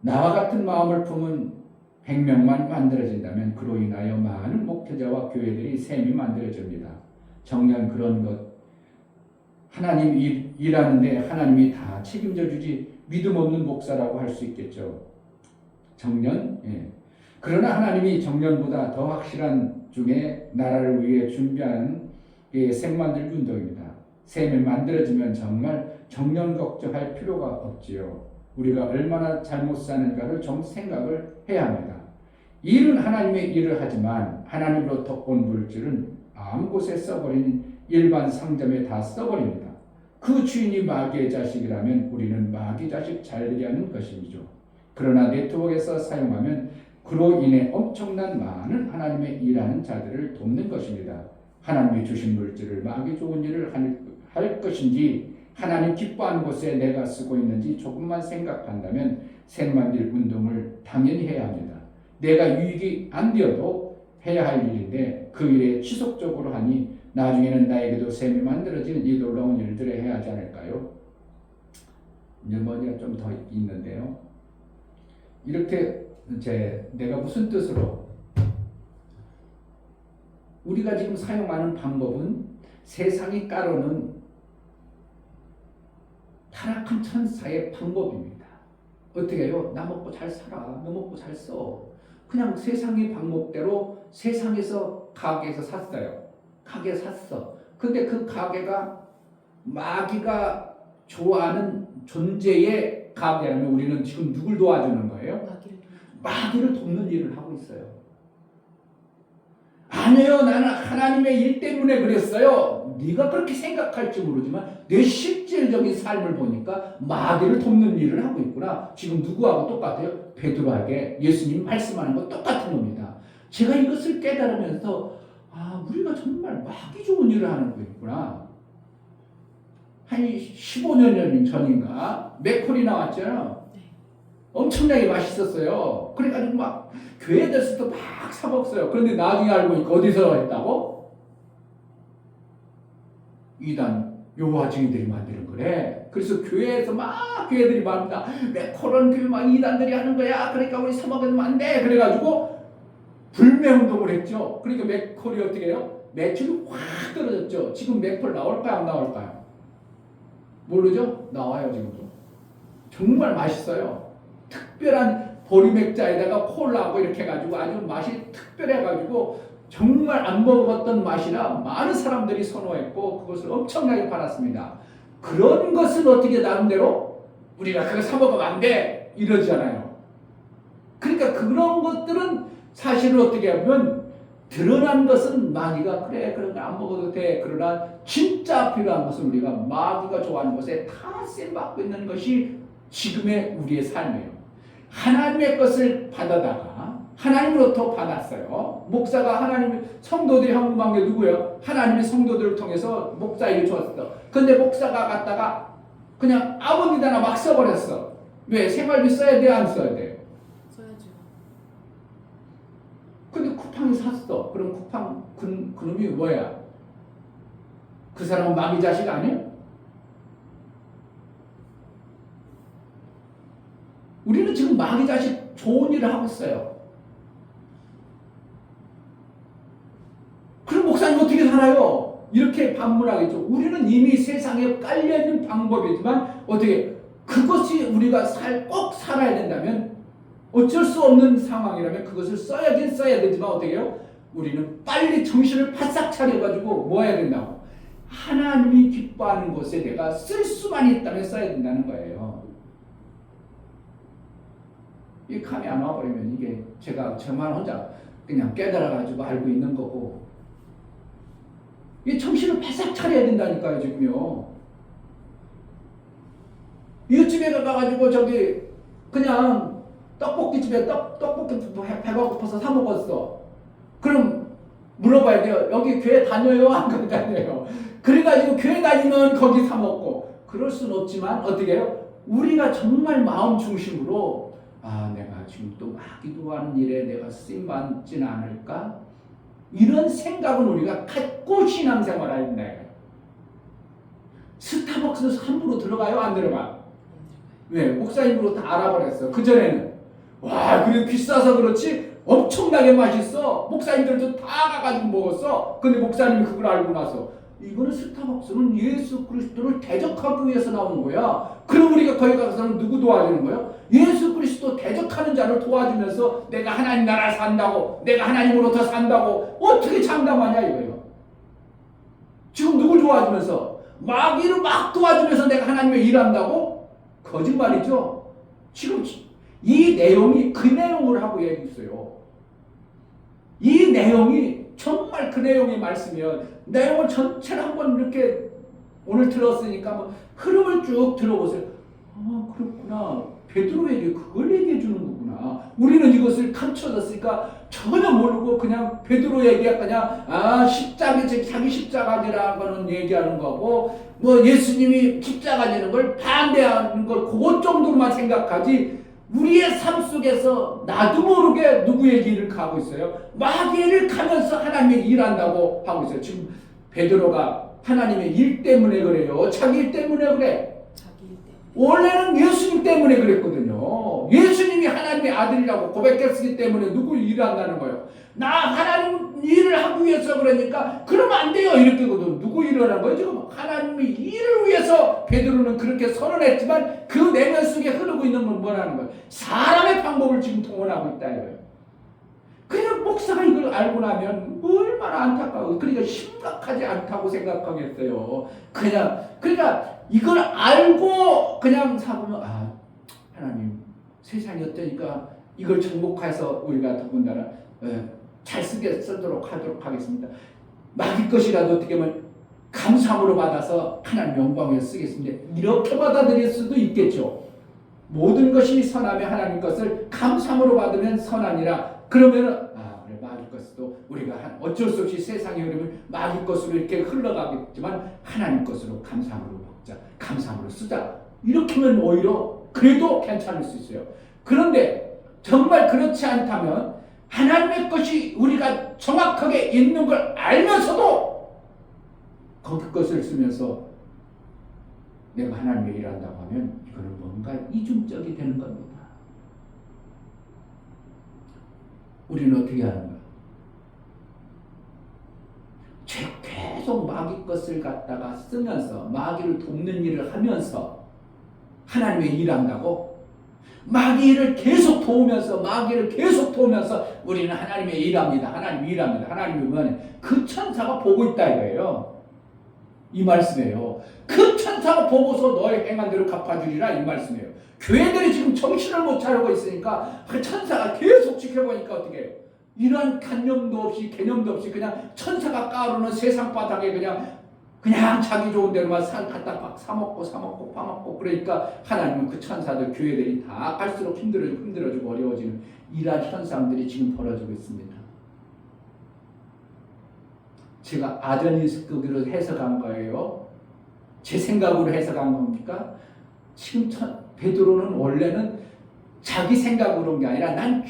나와 같은 마음을 품은 100명만 만들어진다면 그로 인하여 많은 목회자와 교회들이 셈이 만들어집니다. 정녕 그런 것 하나님 일하는데 하나님이 다 책임져 주지 믿음 없는 목사라고 할 수 있겠죠. 정년? 예. 그러나 하나님이 정년보다 더 확실한 중에 나라를 위해 준비하는 게 셈 만들기 운동입니다. 셈이 만들어지면 정말 정년 걱정할 필요가 없지요. 우리가 얼마나 잘못 사는가를 좀 생각을 해야 합니다. 일은 하나님의 일을 하지만 하나님으로부터 온 물질은 아무 곳에 써버린 일반 상점에 다 써버립니다. 그 주인이 마귀의 자식이라면 우리는 마귀 자식 잘되게 하는 것이죠. 그러나 네트워크에서 사용하면 그로 인해 엄청난 많은 하나님의 일하는 자들을 돕는 것입니다. 하나님이 주신 물질을 마귀 좋은 일을 할 것인지 하나님 기뻐하는 곳에 내가 쓰고 있는지 조금만 생각한다면 셈 만들 운동을 당연히 해야 합니다. 내가 유익이 안 되어도 해야 할 일인데 그 일에 지속적으로 하니 나중에는 나에게도 셈이 만들어지는 이 놀라운 일들을 해야 하지 않을까요? 이제 뭐가 좀 더 있는데요. 이렇게 내가 무슨 뜻으로 우리가 지금 사용하는 방법은 세상이 까르는 타락한 천사의 방법입니다. 어떻게 해요? 나 먹고 잘 살아. 너 먹고 잘 써. 그냥 세상의 방법대로 세상에서 가게에서 샀어요. 가게 샀어. 근데 그 가게가 마귀가 좋아하는 존재의 가게라면 우리는 지금 누굴 도와주는 거예요? 마귀를 돕는 일을 하고 있어요. 아니요, 나는 하나님의 일 때문에 그랬어요. 네가 그렇게 생각할지 모르지만 내 실질적인 삶을 보니까 마귀를 돕는 일을 하고 있구나. 지금 누구하고 똑같아요? 베드로에게 예수님 말씀하는 거 똑같은 겁니다. 제가 이것을 깨달으면서 우리가 정말 마귀 좋은 일을 하는 거였구나. 한 15년 전인가 맥콜이 나왔잖아요. 엄청나게 맛있었어요. 그래가지고 막 교회 됐을 때 막 사 먹었어요. 그런데 나중에 알고 보니까 어디서 했다고? 이단 여호와 증인들이 만드는 거래. 그래서 교회에서 막 교회들이 말합니다. 맥콜은 그 막 이단들이 하는 거야. 그러니까 우리 사 먹으면 안 돼. 그래가지고 불매운동을 했죠. 그러니까 맥콜이 어떻게 해요? 매출이 확 떨어졌죠. 지금 맥콜 나올까요? 안 나올까요? 모르죠? 나와요 지금도. 정말 맛있어요. 특별한 보리맥자에다가 콜라하고 이렇게 해가지고 아주 맛이 특별해가지고 정말 안 먹었던 맛이라 많은 사람들이 선호했고 그것을 엄청나게 팔았습니다. 그런 것은 어떻게 나름대로 우리가 그거 사 먹으면 안 돼 이러잖아요. 그러니까 그런 것들은 사실은 어떻게 하면 드러난 것은 마귀가 그래 그런 거 안 먹어도 돼. 그러나 진짜 필요한 것은 우리가 마귀가 좋아하는 것에 다 쌤받고 있는 것이 지금의 우리의 삶이에요. 하나님의 것을 받아다가 하나님으로부터 받았어요. 목사가 하나님 성도들이 헌금한 게 누구예요? 하나님의 성도들을 통해서 목사에게 줬어. 근데 목사가 갔다가 그냥 아무 데나 막 써버렸어. 왜? 생활비 써야 돼? 안 써야 돼요? 써야죠. 근데 쿠팡이 샀어. 그럼 쿠팡 그놈이 뭐야? 그 사람은 마귀 자식 아니에요? 우리는 지금 마귀 자식 좋은 일을 하고 있어요. 그럼 목사님 어떻게 살아요? 이렇게 반문하겠죠. 우리는 이미 세상에 깔려있는 방법이지만 어떻게 그것이 우리가 꼭 살아야 된다면 어쩔 수 없는 상황이라면 그것을 써야긴 써야 되지만 어떻게 해요? 우리는 빨리 정신을 바싹 차려가지고 뭐 해야 된다고? 하나님이 기뻐하는 곳에 내가 쓸 수만 있다면 써야 된다는 거예요. 이 감이 안 와버리면 이게 제가 저만 혼자 그냥 깨달아가지고 알고 있는 거고 이 정신을 바싹 차려야 된다니까요 지금요. 이웃집에 가가지고 저기 그냥 떡볶이집에 떡볶이 배가 고파서 사 먹었어. 그럼 물어봐야 돼요. 여기 교회 다녀요? 안 다녀요? 그래가지고 교회 다니면 거기 사 먹고 그럴 수는 없지만 어떻게 해요? 우리가 정말 마음 중심으로 내가 지금 또 기도하는 일에 내가 쓰임받지는 않을까? 이런 생각은 우리가 갖고 신앙생활을 해야 된다. 스타벅스에서 함부로 들어가요? 안 들어가? 왜? 목사님으로 다 알아버렸어. 그전에는 와, 그래 비싸서 그렇지 엄청나게 맛있어. 목사님들도 다 가가지고 먹었어. 근데 목사님이 그걸 알고 나서 이거는 스타벅스는 예수 그리스도를 대적하기 위해서 나온 거야. 그럼 우리가 거기 가서는 누구 도와주는 거야? 예수 그리스도 대적하는 자를 도와주면서 내가 하나님 나라 산다고, 내가 하나님으로 더 산다고 어떻게 장담하냐 이거예요. 지금 누굴 도와주면서 마귀를 막 도와주면서 내가 하나님의 일한다고? 거짓말이죠. 지금 이 내용이 그 내용을 하고 얘기했어요. 이 내용이 정말 그 내용의 말씀이면 내용을 전체를 한번 이렇게 오늘 들었으니까 뭐 흐름을 쭉 들어보세요. 아, 그렇구나. 베드로에게 그걸 얘기해 주는 거구나. 우리는 이것을 감춰졌으니까 전혀 모르고 그냥 베드로에게 그냥 십자가, 자기 십자가 지라는 거는 얘기하는 거고 뭐 예수님이 십자가 지는 걸 반대하는 걸 그것 정도로만 생각하지. 우리의 삶 속에서 나도 모르게 누구의 길을 가고 있어요. 마귀를 가면서 하나님의 일한다고 하고 있어요. 지금 베드로가 하나님의 일 때문에 그래요? 자기 일 때문에 그래? 자기 일 때문에. 원래는 예수님 때문에 그랬거든요. 예수님이 하나님의 아들이라고 고백했기 때문에 누구 일을 한다는 거예요. 나 하나님 일을 하기 위해서 그러니까 그러면 안 돼요 이렇게거든. 누구 일을 하는 거예요? 지금 하나님의 일을 위해서 베드로는 그렇게 선언했지만 그 내면 속에 흐르고 있는 건 뭐라는 거예요? 사람의 방법을 지금 동원하고 있다 이거예요. 그냥 목사가 이걸 알고 나면 얼마나 안타까워. 그러니까 심각하지 않다고 생각하겠어요. 그러니까 이걸 알고 그냥 사보면 하나님 세상이 어떠니까 이걸 정복해서 우리가 더군다나 잘 쓰도록 하도록 하겠습니다. 마귀 것이라도 어떻게 보면 감사함으로 받아서 하나님 영광에 쓰겠습니다. 이렇게 받아들일 수도 있겠죠. 모든 것이 선하면 하나님 것을 감사함으로 받으면 선하니라. 그러면은 그래 마귀 것도 우리가 어쩔 수 없이 세상의 흐름을 마귀 것으로 이렇게 흘러가겠지만 하나님 것으로 감사함으로 먹자, 감사함으로 쓰자. 이렇게면 오히려 그래도 괜찮을 수 있어요. 그런데 정말 그렇지 않다면 하나님의 것이 우리가 정확하게 있는 걸 알면서도 거기 것을 쓰면서 내가 하나님의 일한다고 하면 이거는 뭔가 이중적이 되는 겁니다. 우리는 어떻게 하는가? 계속 마귀 것을 갖다가 쓰면서 마귀를 돕는 일을 하면서 하나님의 일한다고? 마귀 일을 계속 도우면서 마귀를 계속 도우면서 우리는 하나님의 일합니다. 하나님 일합니다. 하나님의 의원에 그 천사가 보고 있다 이거예요. 이 말씀이에요. 그 천사가 보고서 너의 행한 대로 갚아주리라 이 말씀이에요. 교회들이 지금 정신을 못 차리고 있으니까 그 천사가 계속 지켜보니까 어떻게 해요? 이런 관념도 없이 개념도 없이 그냥 천사가 까르는 세상 바닥에 그냥 자기 좋은 대로만 갖다 막 사먹고 파먹고 그러니까 하나님은 그 천사들 교회들이 다 갈수록 힘들어지고 어려워지는 이러한 현상들이 지금 벌어지고 있습니다. 제가 아전인스크기로 해석한 거예요. 제 생각으로 해석한 겁니까? 지금 베드로는 원래는 자기 생각으로 온 게 아니라 난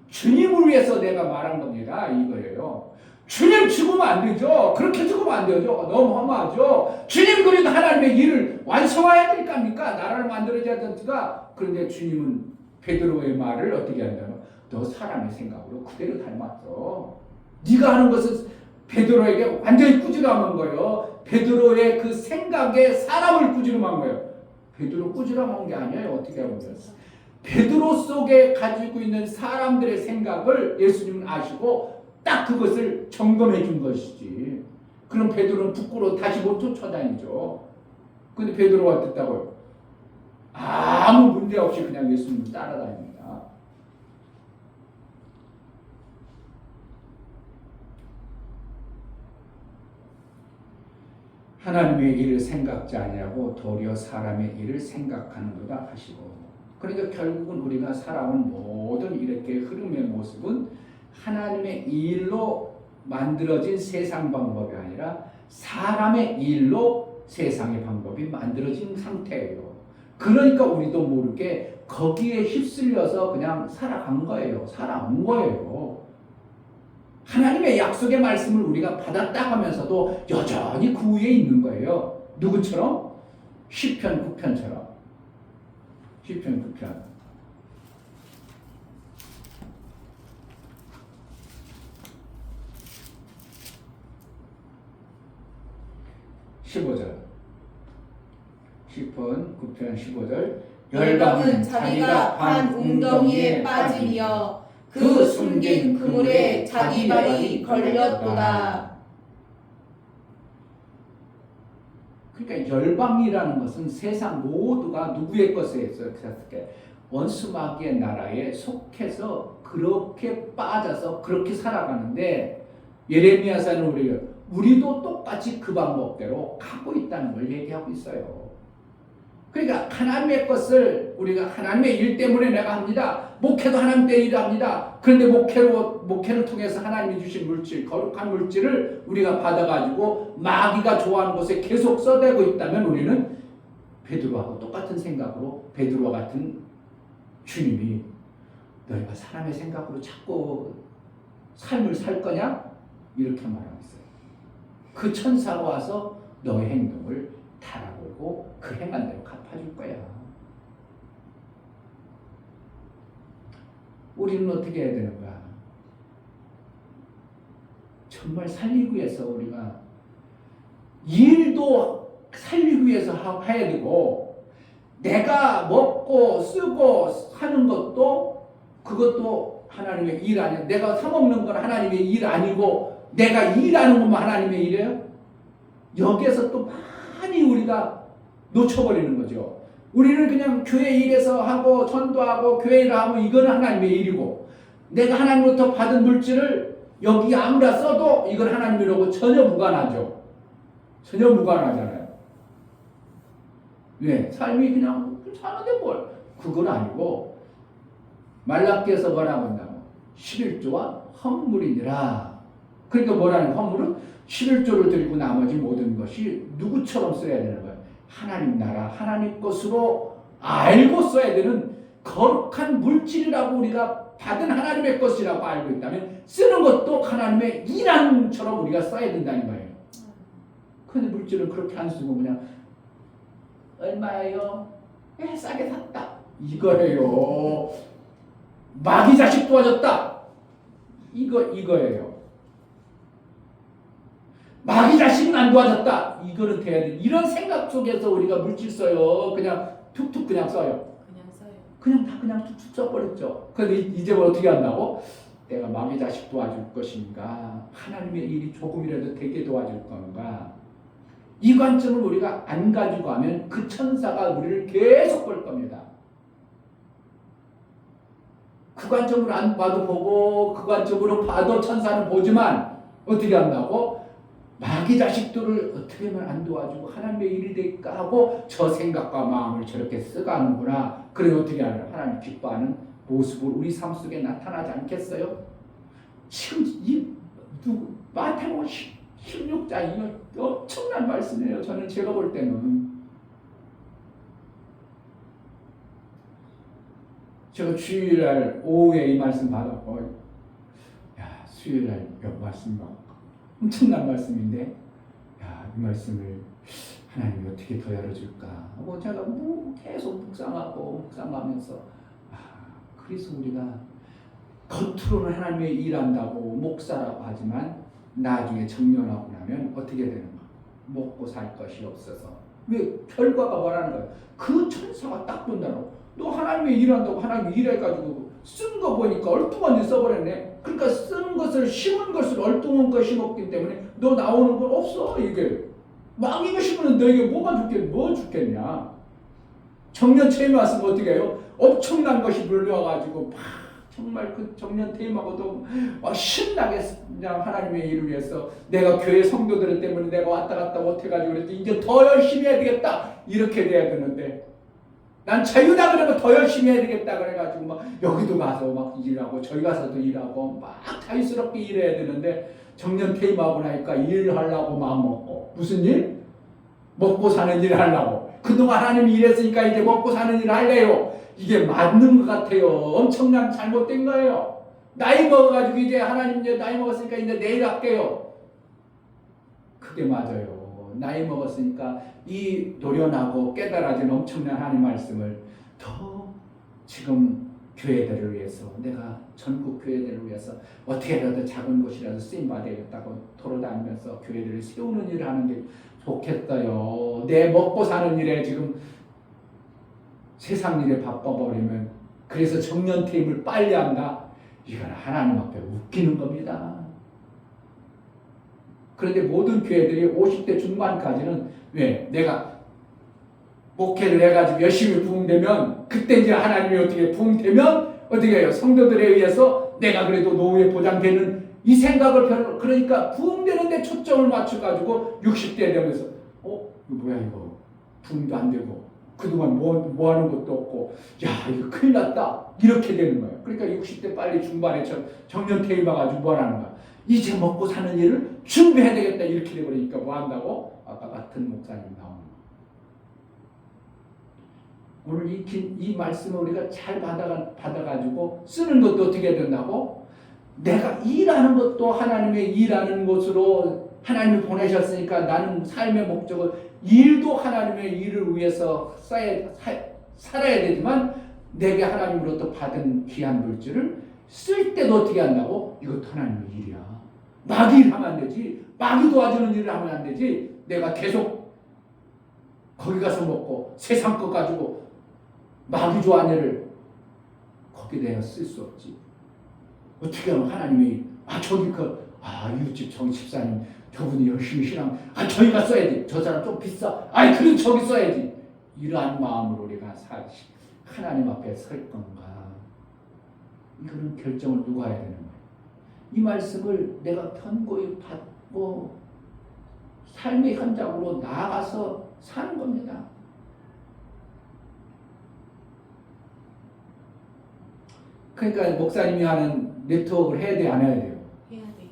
주님을 위해서 내가 말한 겁니다. 이거예요. 주님 죽으면 안 되죠. 그렇게 죽으면 안 되죠. 너무 험하죠. 주님 그래도 하나님의 일을 완성해야 될 겁니까? 나라를 만들어야 되니까. 그런데 주님은 베드로의 말을 어떻게 한다면 너 사람의 생각으로 그대로 닮았어. 네가 하는 것은 베드로에게 완전히 꾸지람한 거예요. 베드로의 그 생각에 사람을 꾸지람한 거예요. 베드로 꾸지람한 게 아니에요. 어떻게 보면 베드로 속에 가지고 있는 사람들의 생각을 예수님은 아시고 딱 그것을 점검해 준 것이지. 그럼 베드로는 부끄러워 다시 못 쫓아다니죠. 근데 베드로가 어땠다고요? 아무 문제 없이 그냥 예수님을 따라다닙니다. 하나님의 일을 생각지 아니하고 도리어 사람의 일을 생각하는도다 하시고. 그러니까 결국은 우리가 살아온 모든 이렇게 흐름의 모습은 하나님의 일로 만들어진 세상 방법이 아니라 사람의 일로 세상의 방법이 만들어진 상태예요. 그러니까 우리도 모르게 거기에 휩쓸려서 그냥 살아간 거예요. 살아온 거예요. 하나님의 약속의 말씀을 우리가 받았다 하면서도 여전히 그 위에 있는 거예요. 누구처럼? 시편 9편처럼. 시편 9편. 15절. 10편 9편 15절. 열방은 자기가 반 웅덩이에 빠지며 그 숨긴 그물에 자기 발이 걸렸도다. 그러니까 열방이라는 것은 세상 모두가 누구의 것에 원수마귀의 나라에 속해서 그렇게 빠져서 그렇게 살아가는데, 예레미야서는 우리도 똑같이 그 방법대로 가고 있다는 걸 얘기하고 있어요. 그러니까 하나님의 것을 우리가 하나님의 일 때문에 내가 합니다. 목회도 하나님의 일을 합니다. 그런데 목회를 통해서 하나님이 주신 물질, 거룩한 물질을 우리가 받아가지고 마귀가 좋아하는 곳에 계속 써대고 있다면 우리는 베드로하고 똑같은 생각으로, 베드로와 같은 주님이 너희가 사람의 생각으로 자꾸 삶을 살 거냐? 이렇게 말하고 있어요. 그 천사가 와서 너의 행동을 달아보고 그 행한 대로 갚아줄 거야. 우리는 어떻게 해야 되는 거야? 정말 살리기 위해서 우리가 일도 살리기 위해서 해야 되고, 내가 먹고 쓰고 하는 것도 그것도 하나님의 일 아니야. 내가 사먹는 건 하나님의 일 아니고 내가 일하는 것만 하나님의 일이에요. 여기에서 또 많이 우리가 놓쳐버리는 거죠. 우리는 그냥 교회 일에서 하고 전도하고 교회 일을 하고 이거는 하나님의 일이고, 내가 하나님으로부터 받은 물질을 여기 아무나 써도 이건 하나님이라고 전혀 무관하죠. 전혀 무관하잖아요. 네, 삶이 그냥 사는데 뭘. 그건 아니고 말라기에서 뭐라고 한다고? 11조와 헌물이니라. 그러니까 뭐라는 헌물은 11조를 드리고 나머지 모든 것이 누구처럼 써야 되는 거예요? 하나님 나라, 하나님 것으로 알고 써야 되는 거룩한 물질이라고 우리가 받은 하나님의 것이라고 알고 있다면 쓰는 것도 하나님의 일함처럼 우리가 써야 된다는 거예요. 그런데 물질은 그렇게 안 쓰고 그냥 얼마예요? 싸게 샀다. 이거예요. 마귀 자식 도와줬다. 이거예요. 마귀 자식은 안 도와줬다. 이거는 돼야 돼. 이런 생각 속에서 우리가 물질 써요. 그냥 툭툭 그냥 써요. 그냥 써요. 그냥 툭툭 써버렸죠. 그런데 이제 뭘 어떻게 한다고? 내가 마귀 자식 도와줄 것인가? 하나님의 일이 조금이라도 되게 도와줄 건가? 이 관점을 우리가 안 가지고 하면 그 천사가 우리를 계속 볼 겁니다. 그 관점으로 안 봐도 보고 그 관점으로 봐도 천사는 보지만 어떻게 한다고? 마귀 자식들을 어떻게 하면 안 도와주고 하나님의 일이 될까 하고 저 생각과 마음을 저렇게 써가는구나. 그래 어떻게 하면 하나님 기뻐하는 모습을 우리 삶 속에 나타나지 않겠어요? 지금 마태복음 16장 이거 엄청난 말씀이에요. 저는 제가 볼 때는 제가 주일날 오후에 이 말씀 받았고, 야 수요일날 몇 말씀 받고 엄청난 말씀인데, 야 이 말씀을 하나님이 어떻게 더 열어줄까 하고 제가 계속 묵상하면서 그래서 우리가 겉으로는 하나님의 일한다고 목사라고 하지만 나중에 정년하고 나면 어떻게 되는가? 먹고 살 것이 없어서. 왜? 결과가 뭐라는 거예요? 그 천사가 딱 본다고. 너 하나님의 일한다고 하나님의 일해가지고 쓴 거 보니까 얼뚱한데 써버렸네. 그러니까 쓰는 것을 심은 것을 얼뚱한 거 심었기 때문에 너 나오는 건 없어. 이게 마귀가 심으면 너에게 뭐가 죽겠냐? 정년 체험에 왔으면 어떻게 해요? 엄청난 것이 몰려와가지고 정말 그 정년 퇴임하고도 신나게 그냥 하나님의 일을 위해서 내가 교회 성도들 때문에 내가 왔다 갔다 못해가지고 그랬더니 이제 더 열심히 해야 되겠다 이렇게 돼야 되는데, 난 자유다 그러면 더 열심히 해야 되겠다 그래가지고 막 여기도 가서 막 일하고 저기 가서도 일하고 막 자유스럽게 일해야 되는데, 정년 퇴임하고 나니까 일하려고 마음 먹고 무슨 일? 먹고 사는 일 하려고. 그동안 하나님이 일했으니까 이제 먹고 사는 일 할래요. 이게 맞는 것 같아요. 엄청난 잘못된 거예요. 나이 먹어가지고 이제 하나님 이제 나이 먹었으니까 이제 내일 할게요. 그게 맞아요. 나이 먹었으니까 이 노련하고 깨달아진 엄청난 하나님 말씀을 더 지금 교회들을 위해서 내가 전국 교회들을 위해서 어떻게라도 작은 곳이라도 쓰임 받아야겠다고 돌아다니면서 교회들을 세우는 일을 하는 게 좋겠어요. 내 먹고 사는 일에 지금 세상 일에 바빠버리면 그래서 정년 퇴임을 빨리 한다. 이건 하나님 앞에 웃기는 겁니다. 그런데 모든 교회들이 50대 중반까지는 왜? 내가 목회를 해가지고 열심히 부흥되면 그때 이제 하나님이 어떻게 부흥되면 어떻게 해요? 성도들에 의해서 내가 그래도 노후에 보장되는 이 생각을 별로 그러니까 부흥되는데 초점을 맞춰가지고 60대 되면서 이거 뭐야 이거 부흥도 안 되고 그동안 뭐 하는 것도 없고 야 이거 큰일 났다 이렇게 되는 거예요. 그러니까 60대 빨리 중반에 정년 퇴임해가지고 뭐 하는 거야? 이제 먹고 사는 일을 준비해야 되겠다 이렇게 돼버리니까 뭐 한다고? 아까 같은 목사님 나오는 거예요. 오늘 이 말씀을 우리가 잘 받아가지고 쓰는 것도 어떻게 해야 된다고? 내가 일하는 것도 하나님의 일하는 것으로 하나님이 보내셨으니까 나는 삶의 목적을 일도 하나님의 일을 위해서 살아야 되지만 내게 하나님으로부터 받은 귀한 물질을 쓸 때도 어떻게 한다고? 이것도 하나님의 일이야. 마귀 일하면 안 되지. 마귀 도와주는 일을 하면 안 되지. 내가 계속 거기 가서 먹고 세상 것 가지고 마귀 좋아하는 일을 거기에 내가 쓸 수 없지. 어떻게 하면 하나님이 저기 이웃집 정 집사님 저분이 열심히 신앙 저희가 써야지. 저 사람 좀 비싸. 그럼 저기 써야지. 이러한 마음으로 우리가 하나님 앞에 설 건가? 이거는 결정을 누가 해야 되는 거예요? 이 말씀을 내가 견고히 받고 삶의 현장으로 나아가서 사는 겁니다. 그러니까 목사님이 하는 네트워크를 해야 돼, 안 해야 돼요? 해야 돼요.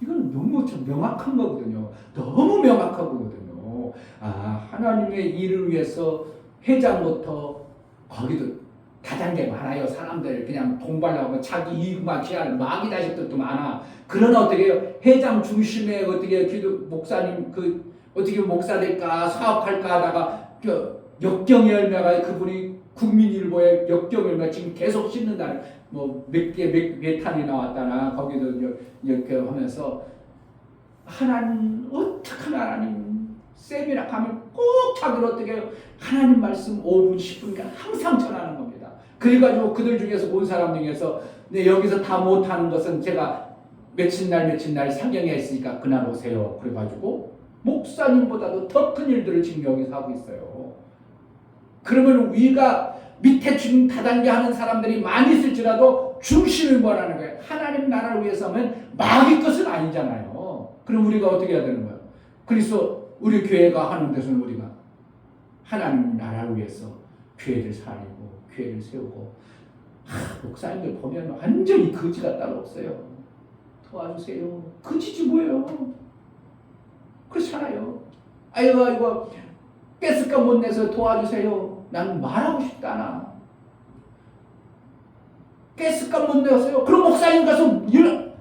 이건 너무 좀 명확한 거거든요. 너무 명확한 거거든요. 하나님의 일을 위해서 회장부터 거기도 다단계가 많아요. 사람들 그냥 돈 벌려고 자기 이익만 취하는 마귀 자식들도 많아. 그러나 어떻게 해요? 회장 중심에 어떻게 기도 목사님 어떻게 목사 될까 사업할까 하다가 역경 열매가 그분이 국민일보에 역경 열매 지금 계속 씹는다는 몇 탄이 나왔다나 거기도 이렇게 하면서 하나님 어떻게 하나님 세미나 가면 꼭 자기를 어떻게 해요? 하나님 말씀 5분 10분 항상 전하는 겁니다. 그래가지고 그들 중에서 온 사람 중에서 여기서 다 못하는 것은 제가 며칠 날 사경에 있으니까 그날 오세요. 그래가지고 목사님보다도 더 큰 일들을 지금 여기서 하고 있어요. 그러면 위가 밑에 지금 다단계 하는 사람들이 많이 있을지라도 중심이 뭐라는 거예요? 하나님 나라를 위해서 하면 마귀 것은 아니잖아요. 그럼 우리가 어떻게 해야 되는 거예요? 그래서 우리 교회가 하는 데서는 우리가 하나님 나라를 위해서 교회를 살리고 교회를 세우고 목사님들 보면 완전히 거지가 따로 없어요. 도와주세요. 거지지 뭐예요? 그렇잖아요. 아이고 가스값 못 내서 도와주세요. 나는 말하고 싶다 나. 가스값 못 내세요. 그럼 목사님 가서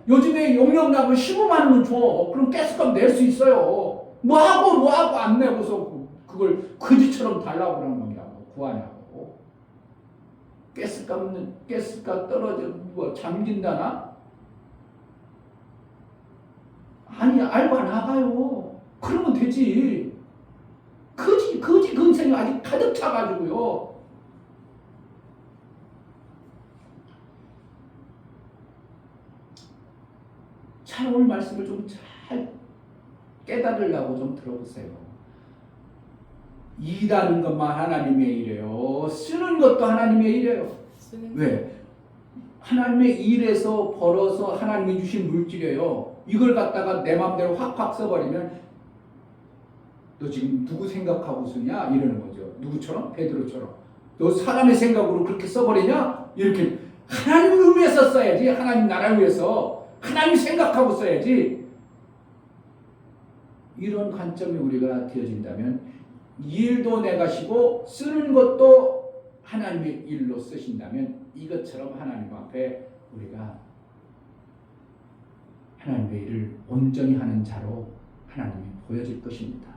요즘에 용역납을 15만 원은 줘. 그럼 가스값 낼 수 있어요. 뭐하고 안 내고서 그걸 거지처럼 달라고 그러는 거냐고 구하냐고. 가스값 떨어져 잠긴다나? 아니 알바 나가요. 그러면 되지. 거지 근성이 아직 가득 차가지고요. 잘 오늘 말씀을 좀 잘 깨달으려고 좀 들어보세요. 일하는 것만 하나님의 일이에요. 쓰는 것도 하나님의 일이에요. 왜? 하나님의 일에서 벌어서 하나님이 주신 물질이에요. 이걸 갖다가 내 마음대로 확 써버리면 너 지금 누구 생각하고 쓰냐? 이러는 거죠. 누구처럼? 베드로처럼. 너 사람의 생각으로 그렇게 써버리냐? 이렇게 하나님을 위해서 써야지. 하나님 나라를 위해서. 하나님 생각하고 써야지. 이런 관점이 우리가 되어진다면 일도 내가시고 쓰는 것도 하나님의 일로 쓰신다면 이것처럼 하나님 앞에 우리가 하나님의 일을 온전히 하는 자로 하나님이 보여질 것입니다.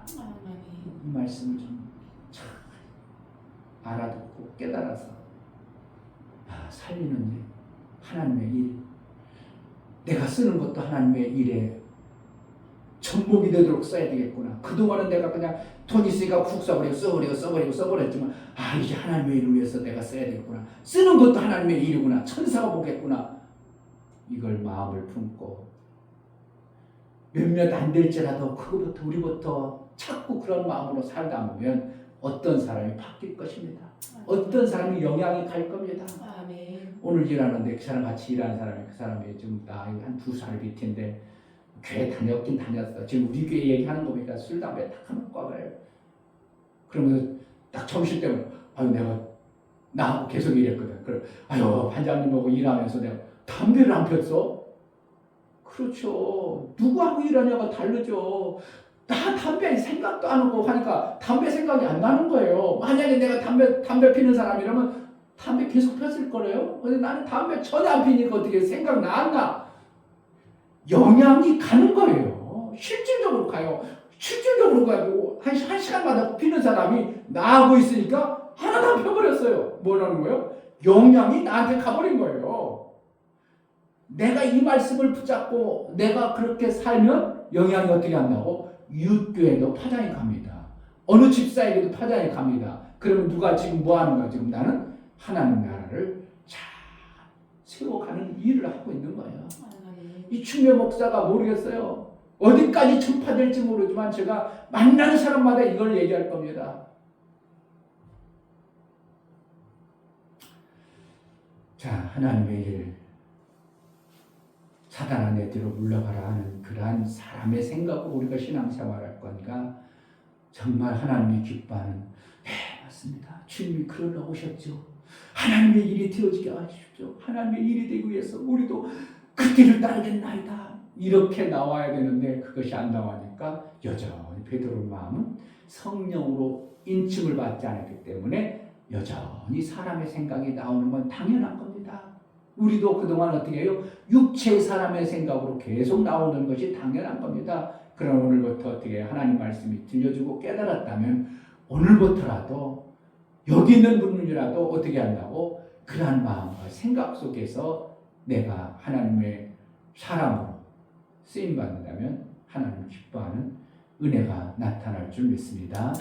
이 말씀을 좀 알아듣고 깨달아서 살리는 일, 하나님의 일, 내가 쓰는 것도 하나님의 일에 접목이 되도록 써야 되겠구나. 그동안은 내가 그냥 돈 있으니까 훅 써버렸지만 이제 하나님의 일을 위해서 내가 써야 되겠구나. 쓰는 것도 하나님의 일이구나. 천사가 보겠구나. 이걸 마음을 품고 몇몇 안 될지라도 그거부터 우리부터 자꾸 그런 마음으로 살다 보면 어떤 사람이 바뀔 것입니다. 어떤 사람이 영향이 갈 겁니다. 아멘. 오늘 일하는데 그 사람 같이 일하는 사람이 그 사람이 좀 나이 한 2살 밑인데 교회 다녔긴 다녔어. 지금 우리 교회 얘기하는 거 보니까 술 담배 딱 하는 거예요. 그러면서 딱 점심 때문에 내가 나하고 계속 일했거든. 그래 반장님하고 일하면서 내가 담배를 안 폈어? 그렇죠. 누구하고 일하냐가 다르죠. 나 담배 생각도 안 하고 하니까 담배 생각이 안 나는 거예요. 만약에 내가 담배 피는 사람이라면 담배 계속 폈을 거래요. 근데 나는 담배 전혀 안 피니까 어떻게 생각나 안 나? 영향이 가는 거예요. 실질적으로 가요. 실질적으로 가고 한 시간마다 피는 사람이 나하고 있으니까 하나도 안 펴버렸어요. 뭐라는 거예요? 영향이 나한테 가버린 거예요. 내가 이 말씀을 붙잡고 내가 그렇게 살면 영향이 어떻게 한다고? 이웃교회도 파장이 갑니다. 어느 집사에게도 파장이 갑니다. 그러면 누가 지금 뭐 하는 거야? 지금 나는 하나님 나라를 잘 세워가는 일을 하고 있는 거예요. 이 충매 목사가 모르겠어요. 어디까지 전파될지 모르지만 제가 만나는 사람마다 이걸 얘기할 겁니다. 자, 하나님의 일, 사단아 내 뒤로 물러가라 하는 그러한 사람의 생각으로 우리가 신앙생활할 건가? 정말 하나님이 기뻐하는 맞습니다. 주님이 그러러 오셨죠. 하나님의 일이 되어지게 하십시오. 하나님의 일이 되기 위해서 우리도 그 길을 따르겠나이다. 이렇게 나와야 되는데 그것이 안 나오니까 여전히 베드로의 마음은 성령으로 인침을 받지 않았기 때문에 여전히 사람의 생각이 나오는 건 당연한 겁니다. 우리도 그동안 어떻게 해요? 육체의 사람의 생각으로 계속 나오는 것이 당연한 겁니다. 그럼 오늘부터 어떻게 하나님 말씀이 들려주고 깨달았다면 오늘부터라도 여기 있는 분이라도 어떻게 한다고? 그러한 마음과 생각 속에서 내가 하나님의 사람으로 쓰임받는다면 하나님을 기뻐하는 은혜가 나타날 줄 믿습니다.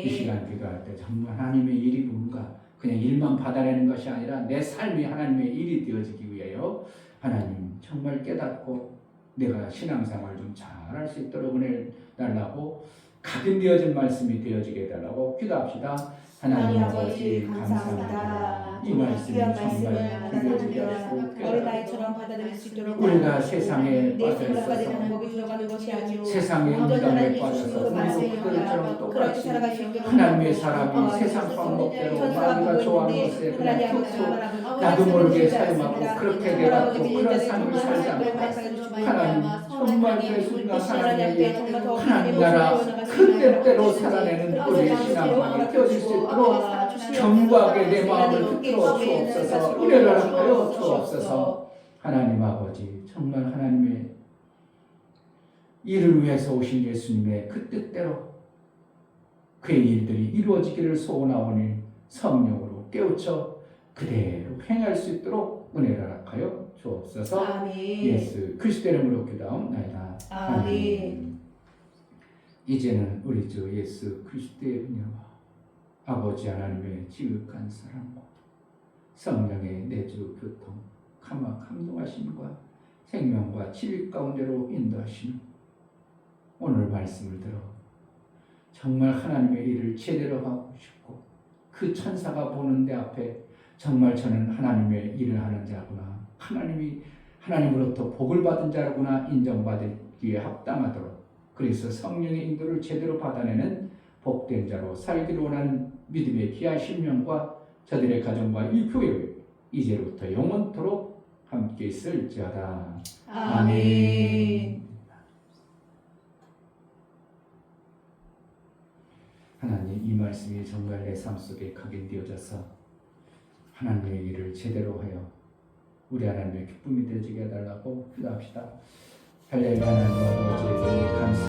이 시간 기도할 때 정말 하나님의 일이 뭔가 그냥 일만 받아내는 것이 아니라 내 삶이 하나님의 일이 되어지기 위하여 하나님 정말 깨닫고 내가 신앙생활 좀 잘할 수 있도록 은혜를 달라고 각인되어진 말씀이 되어지게 해달라고 기도합시다. 하나님 아버지 감사합니다. 이 말씀이 정말 들려지게 하시고 어린아이처럼 받아들일 수 있도록 우리가 세상에 내 빠져 생각과 내 있어서 방법이 들어가는 것이 아니오 세상의 인간에 빠져서 우리도 그들처럼 똑같이 하나님의 사람이 세상 방법대로 마귀가 좋아하는 것에 그냥 툭툭 나도 모르게 사용하고 그렇게 돼갖고 그런 삶을 살지 않고 하나님 정말 그 순간 하나님에게 하나님 나라 그 때때로 살아내는 우리의 신앙이 되어질 수 있도록 견고하게 내 마음을 붙들어 주옵소서. 은혜를 하여 주옵소서. 하나님 아버지 정말 하나님의 일을 위해서 오신 예수님의 그 뜻대로 그의 일들이 이루어지기를 소원하오니 성령으로 깨우쳐 그대로 행할 수 있도록 은혜를 하여 주옵소서. 아멘. 예수 그리스도의 이름으로 기도하옵나이다. 아멘. 이제는 우리 주 예수 그리스도의 은혜와 아버지 하나님의 지극한 사랑과 성령의 내주 교통 감동하심과 생명과 치유 가운데로 인도하시는 오늘 말씀을 들어 정말 하나님의 일을 제대로 하고 싶고 그 천사가 보는 데 앞에 정말 저는 하나님의 일을 하는 자구나, 하나님으로부터 복을 받은 자구나 인정받기에 합당하도록, 그래서 성령의 인도를 제대로 받아내는 복된 자로 살기를 원하는 믿음의 귀한 심령과 저들의 가정과 이 교회를 이제부터 영원토록 함께 있을지어다. 아멘. 하나님, 이 말씀이 정말 내 삶 속에 각인되어져서 하나님의 일을 제대로 하여 우리 하나님의 기쁨이 되어지게 해달라고 기도합시다. 할렐루야. 하나님